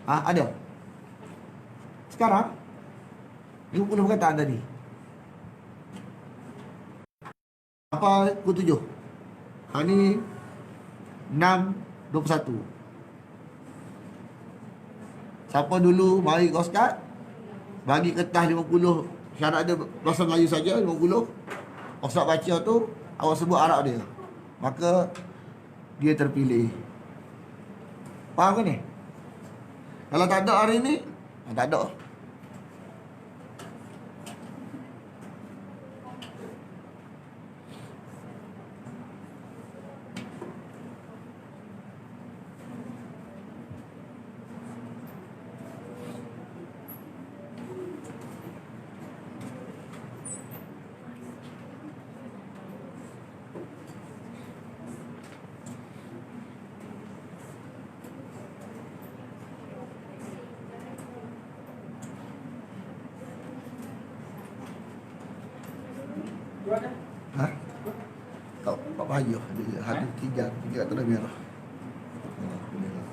Ada. Sekarang 50 perkataan tadi. Apa pukul 7? Hari ni 6.21. Siapa dulu mari ke Ustaz, bagi kertas 50. Syarat dia bahasa Melayu saja 50. Ustaz baca tu, awak sebut Arab dia, maka dia terpilih. Faham ke ni? Kalau tak ada hari ni, tak ada. Ha? Tak payah. Ada tiga tu dah merah. Merah.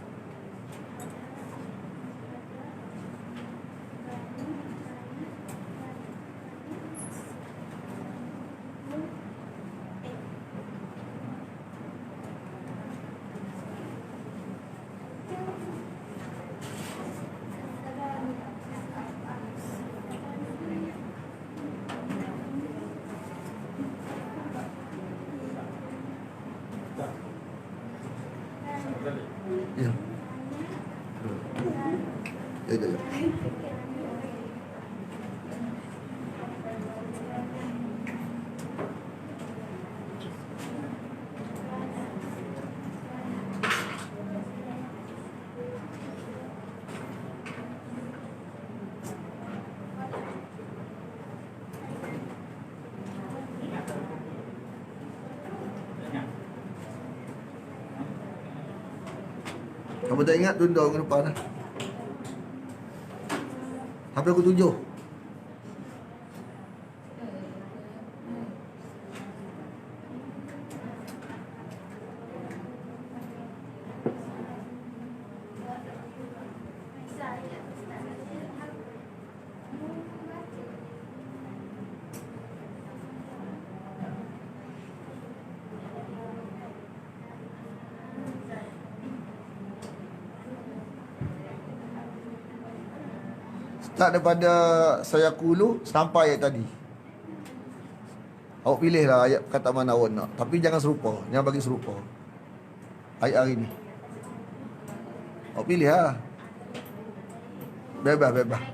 Ya. Ya. Kamu tak ingat tunda ke depan lah. Apa aku tunjuk? Start daripada sayaqulu sampai ayat tadi. Awak pilihlah ayat kata mana awak nak. Tapi jangan serupa. Jangan bagi serupa. Ayat hari ni. Awak pilih lah. Bebas.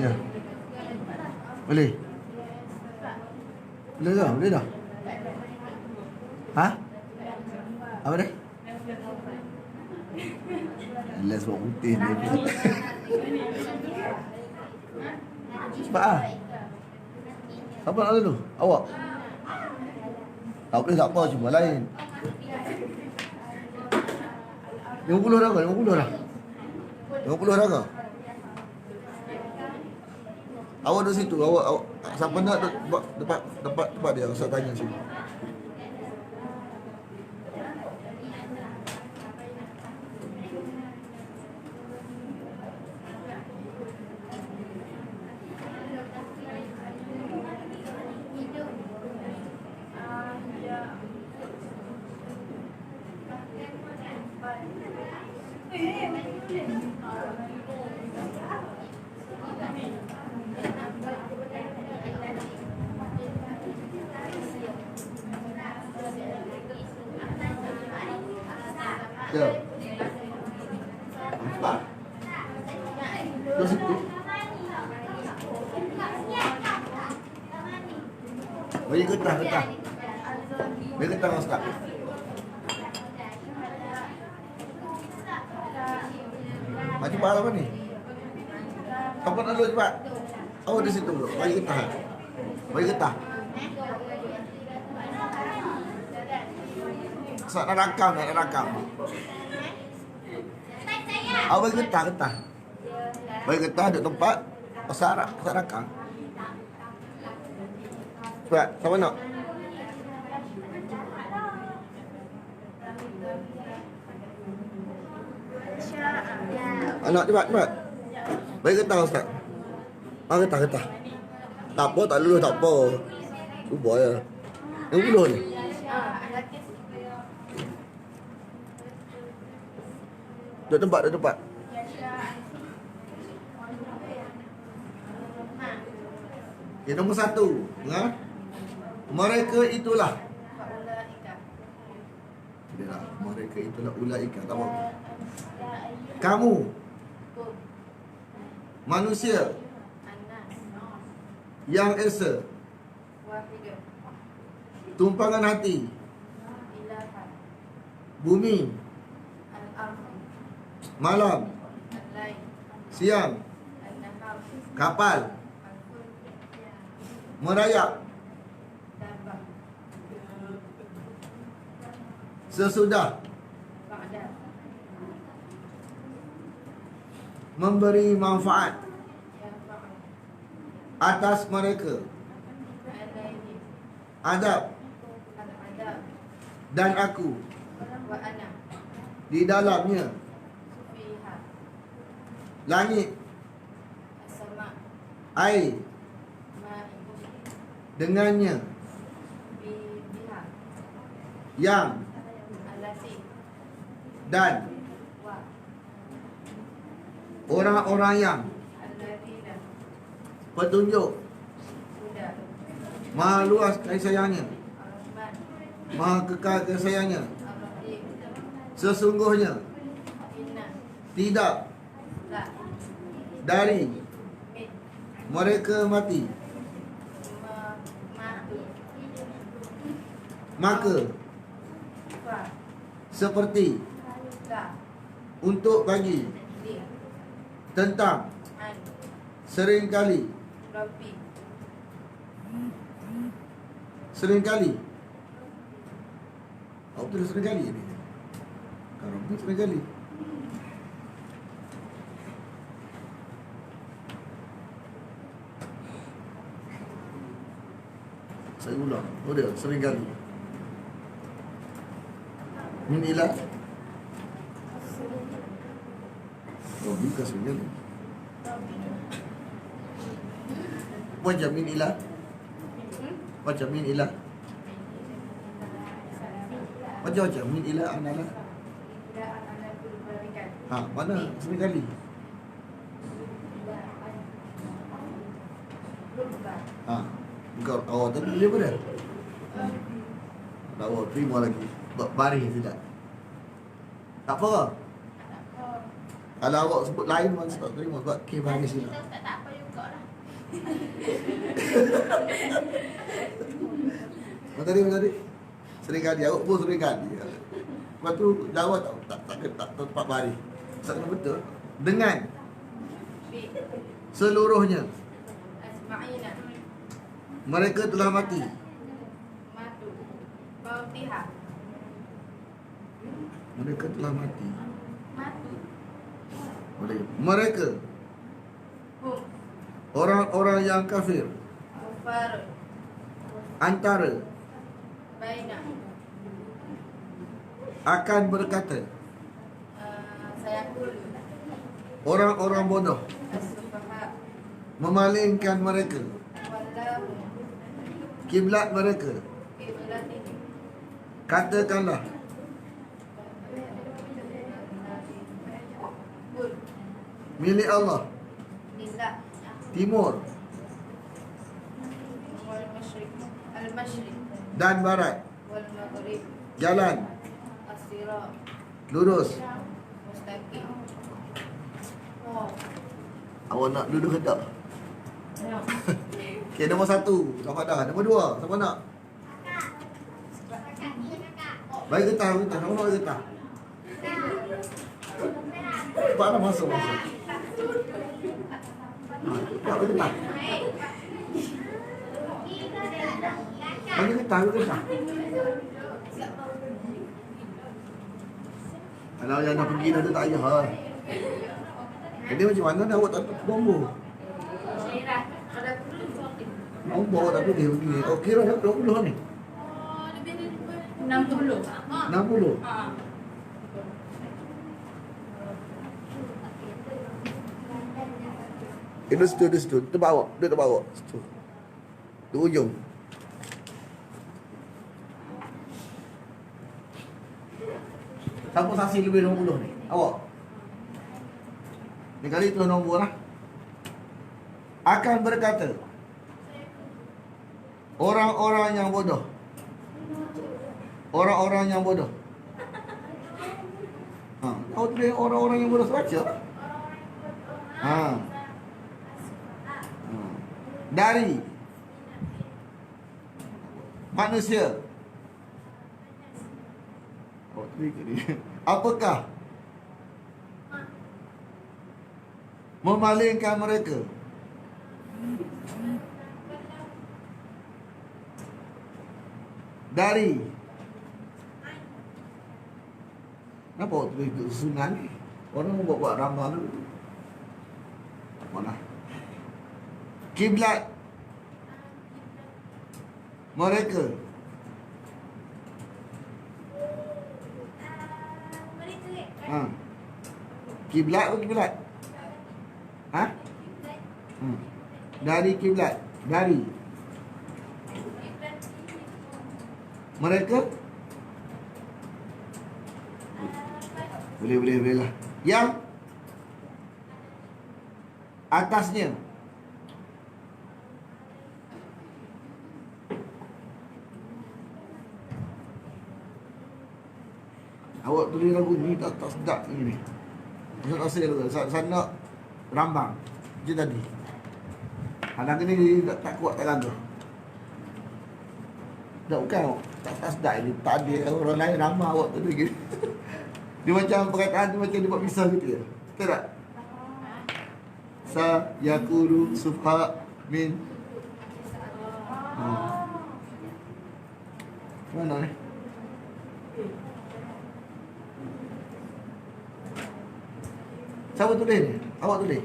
Ya. Boleh? Boleh tak? Boleh tak? Ha? Apa dia? Alah sebab putih dia. Cepat lah. Apa nak lalu? Awak? Tak boleh tak apa, cuma lain. 50 dah ke? 50 dah? 50 dah ke? Awak duduk situ, awak siapa nak duduk tempat dia, saya tanya sini. Ya. Nampak? Terus situ. Bagi getah. Bagi getah Ustaz. Maju cepat apa ni? Tempat dulu cepat. Oh di situ dulu. Bagi getah. Bagi getah. Ustaz nak rakam. Oh bagi getah. Bagi getah duduk tempat. Ustaz rakam. Cepat. Siapa nak? Anak cepat. Bagi getah Ustaz. Getah. Tak apa, tak lulus tak apa. Cuba ya. Yang belum ni. Duduk tempat. Yang nombor 1, ha? Mereka itulah. Mereka itulah ulaika. Tak apa. Kamu manusia yang esa, tumpangan hati, bumi, malam, siang, kapal, merayap, sesudah, memberi manfaat atas mereka, adab, dan aku di dalamnya, langit, air, dengannya, yang, dan orang-orang yang petunjuk, maha luas kasih sayangnya, maha kekal kasih sayangnya, sesungguhnya tidak dari mereka mati, maka seperti untuk bagi tentang seringkali apa tu seringkali ni? Kalau ni seringkali saya ulang. Oh dia seringkali min ilah. Oh bukan seringkali. Wajah min ilah. Wajah min ilah. Wajah min ilah analah. Mana seringkali? Bukan awak tadi dia pada. Awak terima lagi. Baris tidak. Tak apa. Kalau awak sebut lain mana tak terima sebab baris tidak. Tak apa juga lah. Mana tadi? Seringkali awak pun seringkali. Lepas tu jawab tak tepat baris. Tak kena betul. Dengan seluruhnya mereka telah mati. Mereka telah mati. Mereka orang-orang yang kafir antara akan berkata orang-orang bodoh memalingkan mereka kiblat mereka. Milik Allah. Lillah. Timur Wal masyriq. Al masyriq. dan barat. Wal maghrib. Jalan As-sirat. lurus. Mustaqim. Oh. Awak nak duduk ke tak? Okey, nombor 1 dapat dah. Nombor 2 siapa nak? Bagi getah, bagi getah. Siapa nak bagi getah? Cepat lah masuk. Tak bagi getah. Bagi getah, bagi getah. Kalau yang dah pergi dah tu tak payah lah. Jadi macam mana dah awak tak nombor? Nombor awak tak pergi begini. Oh, kira dah 20 ni. 60. 60. Itu situ. Tempat awak. Duduk tempat awak. Situ. Di ujung. Siapa saksi lebih 60 ni? Awak. Ni kali tu nombor lah. Akan berkata orang-orang yang bodoh. Orang-orang yang bodoh. Awak tulis orang-orang yang bodoh baca. Dari manusia. Oh, tulis ke dia? Apakah memalingkan mereka? Dari kenapa awak tulis ke sunan ni? Orang buat ramal dulu. Mana? Kiblat mereka. Kiblat atau kiblat? Dari kiblat. Dari mereka. Boleh lah. Yang atasnya. Awak tulis lagu ni tak sedap ni. Tak rasa tu. Sana rambang. Je tadi. Anak ni tak kuat tak lagu. Tak bukan. Tak sedap ni. Tak ada orang lain ramah awak tu lagi. Dia macam perkataan tu macam dia buat pisah gitu ya. Betul tak? Sa yakulu subha min. Mana ni? Siapa tulis ni? Awak tulis?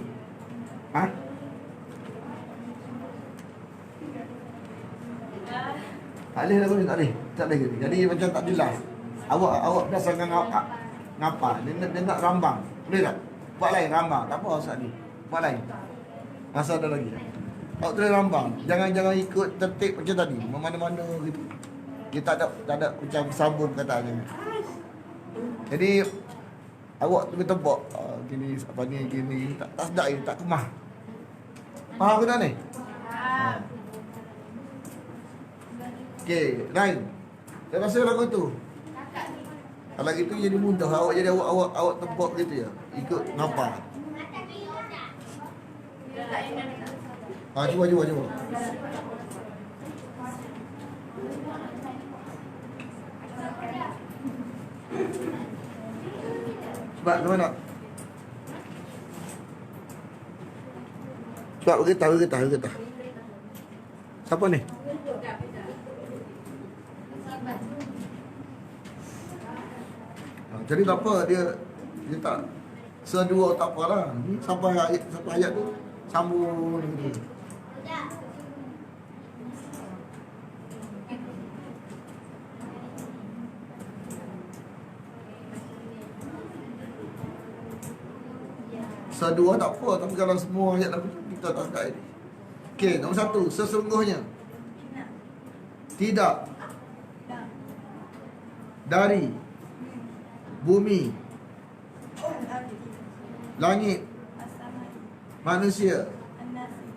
Tak boleh lagu ni, tak boleh. Tak boleh gitu. Jadi macam tak jelas. Awak berdasarkan ngapa? Dia nak rambang. Boleh tak? Buat lain rambang. Tak apa Ustaz ni. Buat lain. Masa ada lagi. Awak tulis rambang. Jangan ikut tertib macam tadi. Mana-mana gitu. Dia tak ada macam sambung kataannya. Jadi awak tu tebak gini apa ni gini tak sedap ni, tak kemah. Faham ke tak ni? Okey, lain. Saya rasa lagu tu. Kalau gitu jadi mudah. Awak jadi awak tebak gitu ya. Ikut ngapa? Cuba. Sebab ke mana? Sebab bergetah. Siapa ni? Jadi tak apa dia tak sedua tak apalah. Sampai ayat tu sambung gitu. Sedua tak apa, tapi kalau semua ayat lagu tu kita tak sedap ini. Okey, nombor 1, sesungguhnya tidak dari bumi, langit manusia. An-nasi.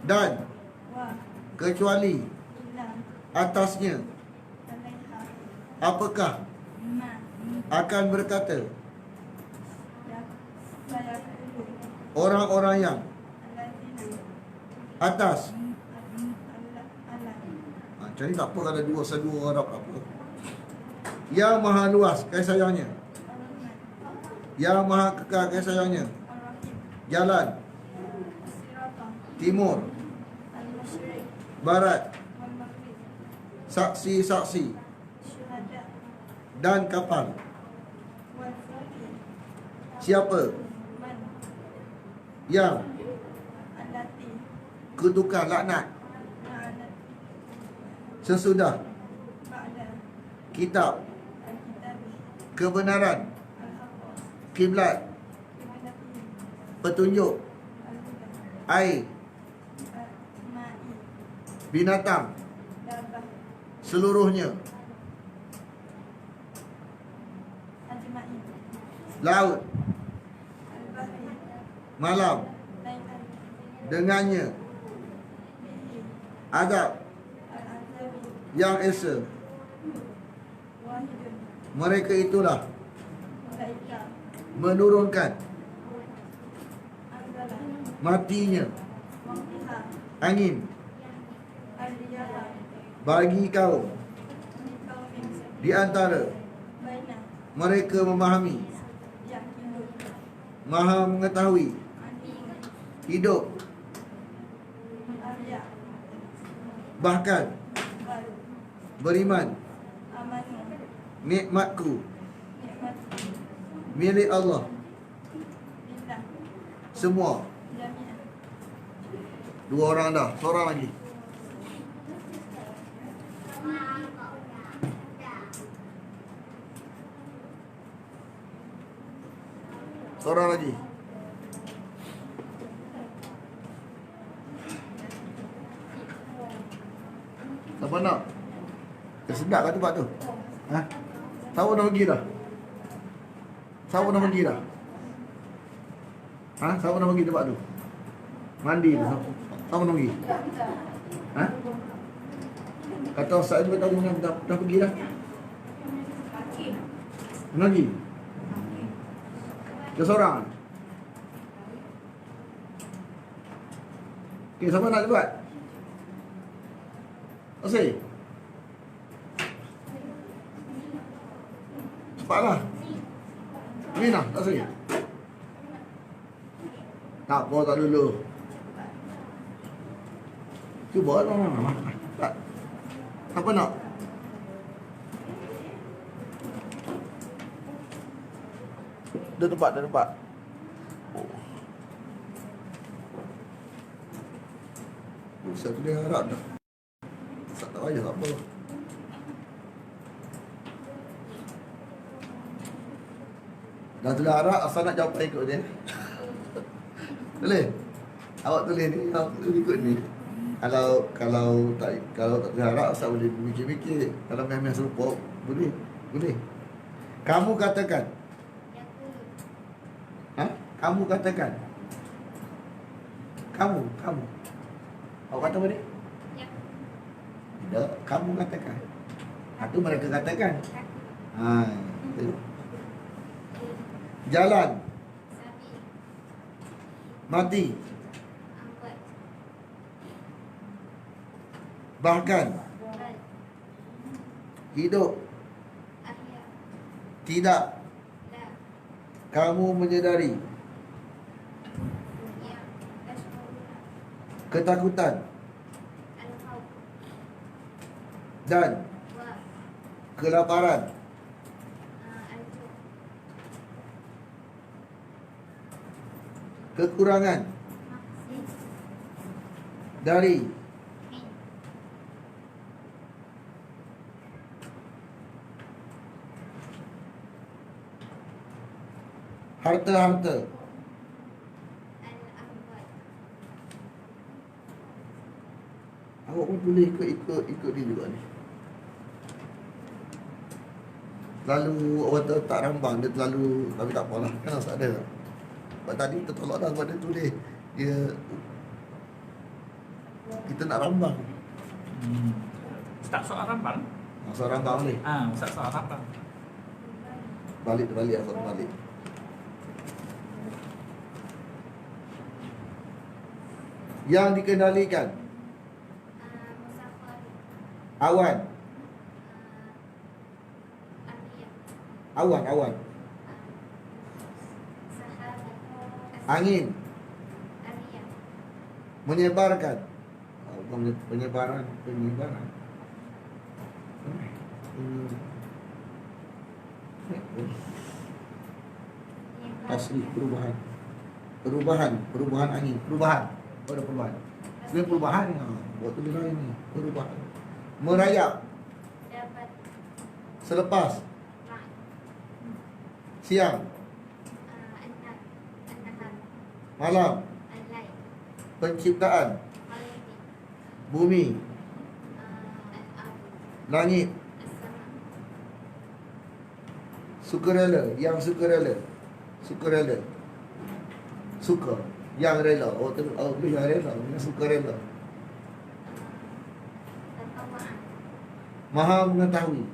Dan Wa. kecuali Illa. atasnya. Alaiha. Apakah Ma. akan berkata Ya. Saya kulu. orang-orang yang Alladzina. atas. Allah. Jadi tak apa kalau dua sedua Arab apa. Yang maha luas kasih sayangnya. Ar-Rahman. Yang maha kekal kasih sayangnya. Ar-Rahim. Jalan As-Sirata. timur, Al-Masyriq. barat, Wal Maghrib. saksi-saksi Syuhada. dan kapal. Wal Fulki. Siapa Man. yang Allati. kutukan laknat La'anat. sesudah Ba'da. kitab Al-Kitab. kebenaran, Al-Haqqa. kiblat, Qiblatihim. petunjuk, Al-Huda. air, Ma'i. binatang, Dabah. seluruhnya, Ajma'in. laut, Al-Bahri. malam, Laylan. dengannya, Bihi. azab Al-Azabi. yang esa. Wahidun. Mereka itulah Ulaika. menurunkan Anzala. matinya Waqtiha. angin Al-Riyaha. bagi kaum Min qawmin. di antara Baina. mereka memahami, Yaqilun. maha mengetahui, Anim. hidup, Arya. bahkan Bal. beriman. Amanu. Nikmatku Nikmat. milik Allah Billah. semua. Jami'an. Dua orang dah, seorang lagi. Seorang lagi. Siapa nak? Sedap kat tempat tu. Ha? Siapa nak pergi dah? Siapa nak pergi dah? Ha? Siapa nak pergi tempat tu? Mandi tu. Siapa nak pergi? Ha? Kata Ustaz Ibu tadi dah pergi dah. Nak pergi? Dia seorang. Okey, siapa nak buat? Osei. Cepatlah. Mina, tak sini. Tak apa, tak dulu. Cuba lah. Tak. Apa nak? Dah tempat, dah tempat. Oh. Satu dia harap dah. Tak payah, tak apa. Dah tulis harap, asal nak jawab ikut dia. Boleh? Awak tulis ni, awak tulis ikut ni. Kalau tak tulis harap, asal boleh mikir-mikir. Kalau memang serupa, boleh. Boleh. Kamu katakan. Ha? Kamu katakan. Kamu. Awak kata apa ni? Tidak, kamu katakan. Itu mereka katakan. Ha, itu. Jalan. Mati. Bahkan. Hidup. Tidak. Kamu menyedari. Ketakutan. Dan kelaparan. Kekurangan. Dari harta-harta. Awak pun boleh ikut dia juga ni. Terlalu orang tak rambang, dia terlalu, tapi tak apalah, kan tak ada. Sebab tadi tertolak dah sebab dia tulis Dia kita nak rambang. Ustaz soal rambang. Masa rambang ni. Ustaz soal rambang. Balik asal balik. Yang dikendalikan Musafir. awan, Ariyah. awan, Sahabat. angin, Ariyah. menyebarkan. Penyebaran. Asli perubahan angin, perubahan. Ada perubahan. Sebenarnya perubahan ni, buat tulis lain ni, perubahan. Merayap Dapat. selepas Mak. siang, An-Nahar. malam, Al-Lail. penciptaan Al-Layli. bumi, Al-Ard. langit, As-Sama. sukarela, yang sukarela, suka, yang rela. Yang rela, yang sukarela. Tatawaan. Maha mengetahui, Alim.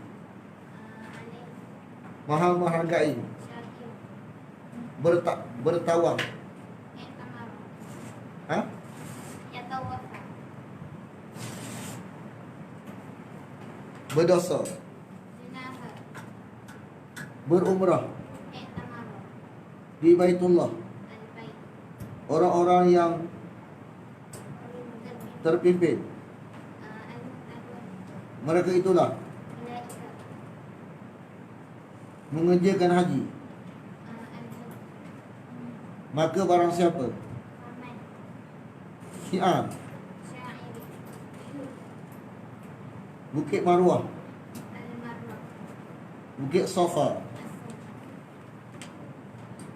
maha menghargai, Syakir. bertawang, I'tamar. ha? Yatawafa. berdosa, Junahar. berumrah I'tamar. di Baitullah. Al-Bait. Orang-orang yang Terpimpin. terpimpin, Al-Muhtadun. mereka itulah Malaika. mengerjakan haji. Al-Hajj. Maka barang siapa Rahman. Syiar Syairi. Bukit Marwah, Al-Marwah. Bukit Safa, As-Safa.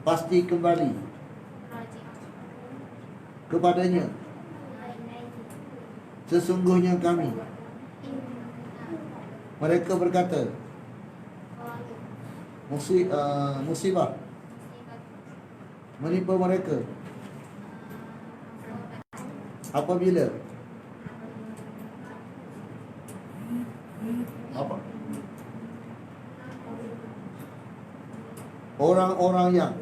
pasti kembali Raji'ah. kepadanya. Ilaihi. Sesungguhnya kami. Inna. Mereka berkata Qalu. musibah Musibat. menimpa mereka Asobat. apabila apa? Orang-orang yang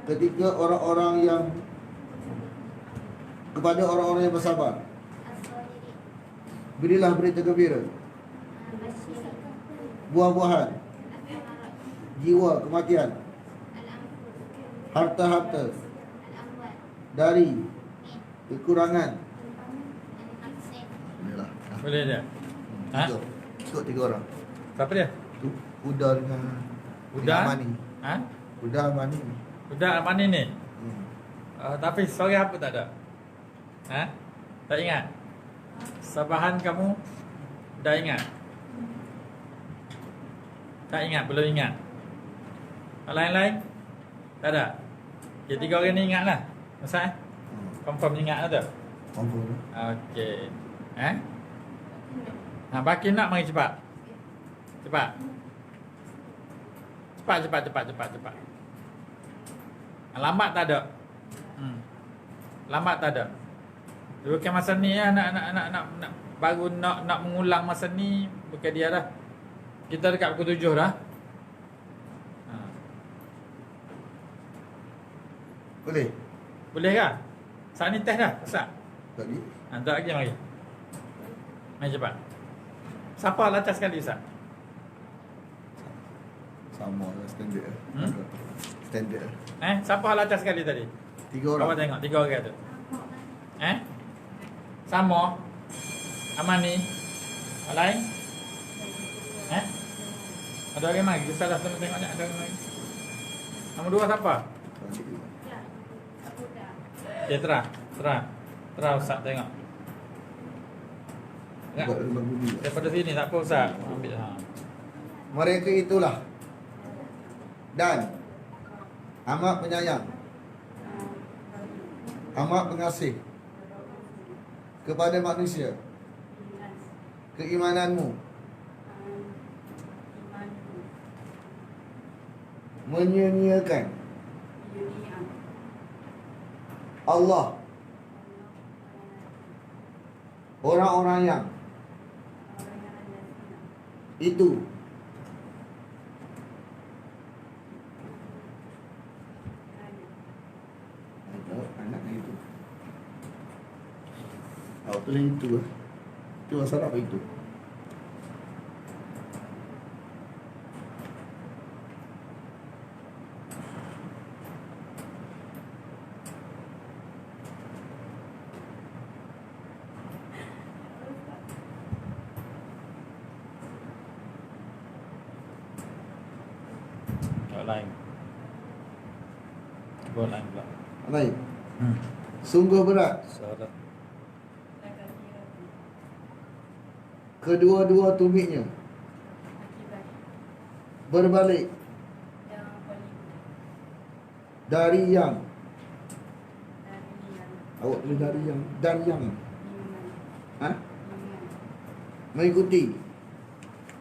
ketika orang-orang yang kepada orang-orang yang bersabar, As-Sabiri. berilah berita gembira, Basyiri. buah-buahan, Al-Amarat. jiwa kematian, Al-Anfur. harta-harta Al-Amwal. dari kekurangan. Al-Aqsin. Inilah. Boleh dia? Ha? Ikut 3 orang. Siapa dia? Tu Huda dengan Huda? Mani. Ha? Huda Mani. Budak mana ni? Hmm. Tapi story apa tak ada? Ha? Tak ingat? Sabahan kamu dah ingat? Tak ingat, belum ingat. Lain-lain? Tak ada? Jadi 3 orang ni ingat lah. Masa eh? Confirm ingat lah tu? Confirm. Okey. Baki nak mari cepat. Cepat. Cepat. Lambat tak ada. Lambat tak ada. Bukan masa ni ya, nak baru nak mengulang masa ni bukan dia dah. Kita dekat pukul 7 dah. Boleh? Boleh ke? Saat ni test dah, Ustaz. Tadi? Tak lagi mari. Mari cepat. Siapa lancar sekali Ustaz? Sama lah standard. Hmm? Standard. Siapa lancar sekali tadi? 3 orang. Awak tengok 3 orang tu. Sama. Amani. Lain? Ada orang lagi? Ustaz dah tengok ni ada orang lagi. Nombor 2 siapa? Ya. Abuda. Okay, terah Ustaz tengok. Tengok. Buat lubang bumi. Daripada sini tak apa Ustaz. Ambil Mereka itulah dan amat penyayang, amat pengasih kepada manusia. Keimananmu menyia-nyiakan Allah. Orang-orang yang itu. Anak itu. Oh, tu yang itu. Itu asal apa itu? Tak lain. Cuba lain pula. Baik. Sungguh berat Suara. kedua-dua tumitnya Akibat berbalik yang paling dari yang. dari yang Awak tulis dari yang dan yang. iman Ha? iman Mengikuti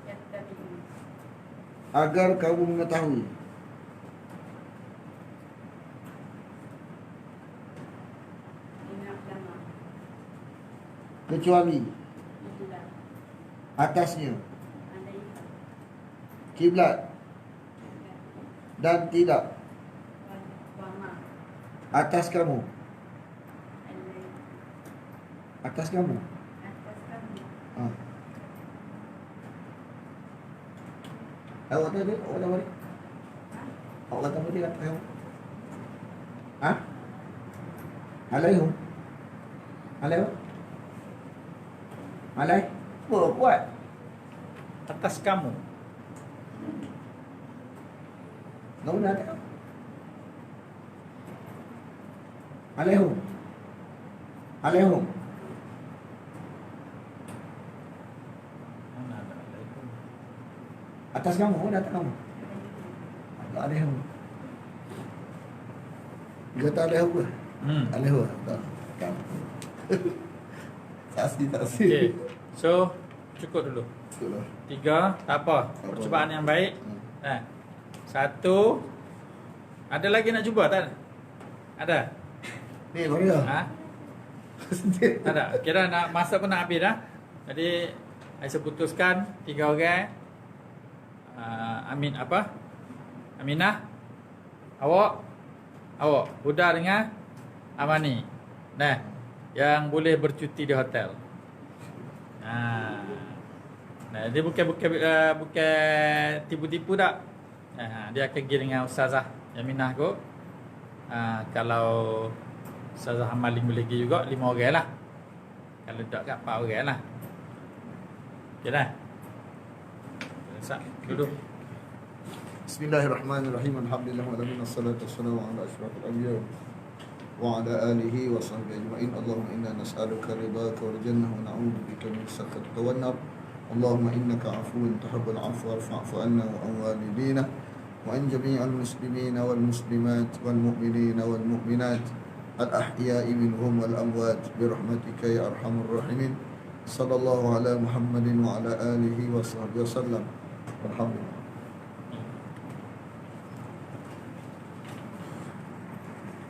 yattabi'un agar kamu mengetahui lina'lama kecuali illa atasnya alaiha kiblat dan tidak wa ma atas kamu. alaihi Atas kamu. atas kamu Ha. Awak tadi, awak tahu ni? Awak tahu dia kata kamu? Ha? Alaihum. Alaihum. Alaih. Buat. Atas kamu. Kamu dah ada. Alaihum. Alaihum. Mana ada alaikum. Atas kamu, dah atas kamu. Tak alaihum. Dia kata alaihum ke? Alaihum. Tak. Kan. Saksi. Okey. So, cukup dulu. Betul lah. 3, tak apa. Percubaan yang baik. Eh. 1. Ada lagi nak cuba tak? Ada? Ni baru dah. Ha? Ada. Kira nak masa pun nak habis dah. Jadi saya putuskan 3 orang. Amin apa? Aminah. Awak. Huda dengan Amani. Nah, yang boleh bercuti di hotel. Nah, dia bukan tipu-tipu tak. Dia akan pergi dengan Ustazah Yaminah kot. Kalau Ustazah Hamalin boleh pergi juga 5 orang lah. Kalau tak kat 4 orang lah. Okey dah. Sat duduk. Bismillahirrahmanirrahim. Alhamdulillah wa alamin wassalatu wassalamu ala asyrafil anbiya wa ala alihi wa sahbihi ajma'in. Allahumma inna nas'aluka ridhaka wal jannah wa na'udzu bika min sakhatika wan nar. Allahumma innaka 'afuwun tuhibbul 'afwa fa'fu 'anna wa an walidina wa an jami'al muslimina wal muslimat wal mu'minina wal mu'minat al ahya'i minhum wal amwat bi rahmatika ya arhamar rahimin. Sallallahu ala Muhammadin wa ala alihi wa sahbihi wasallam. Alhamdulillah.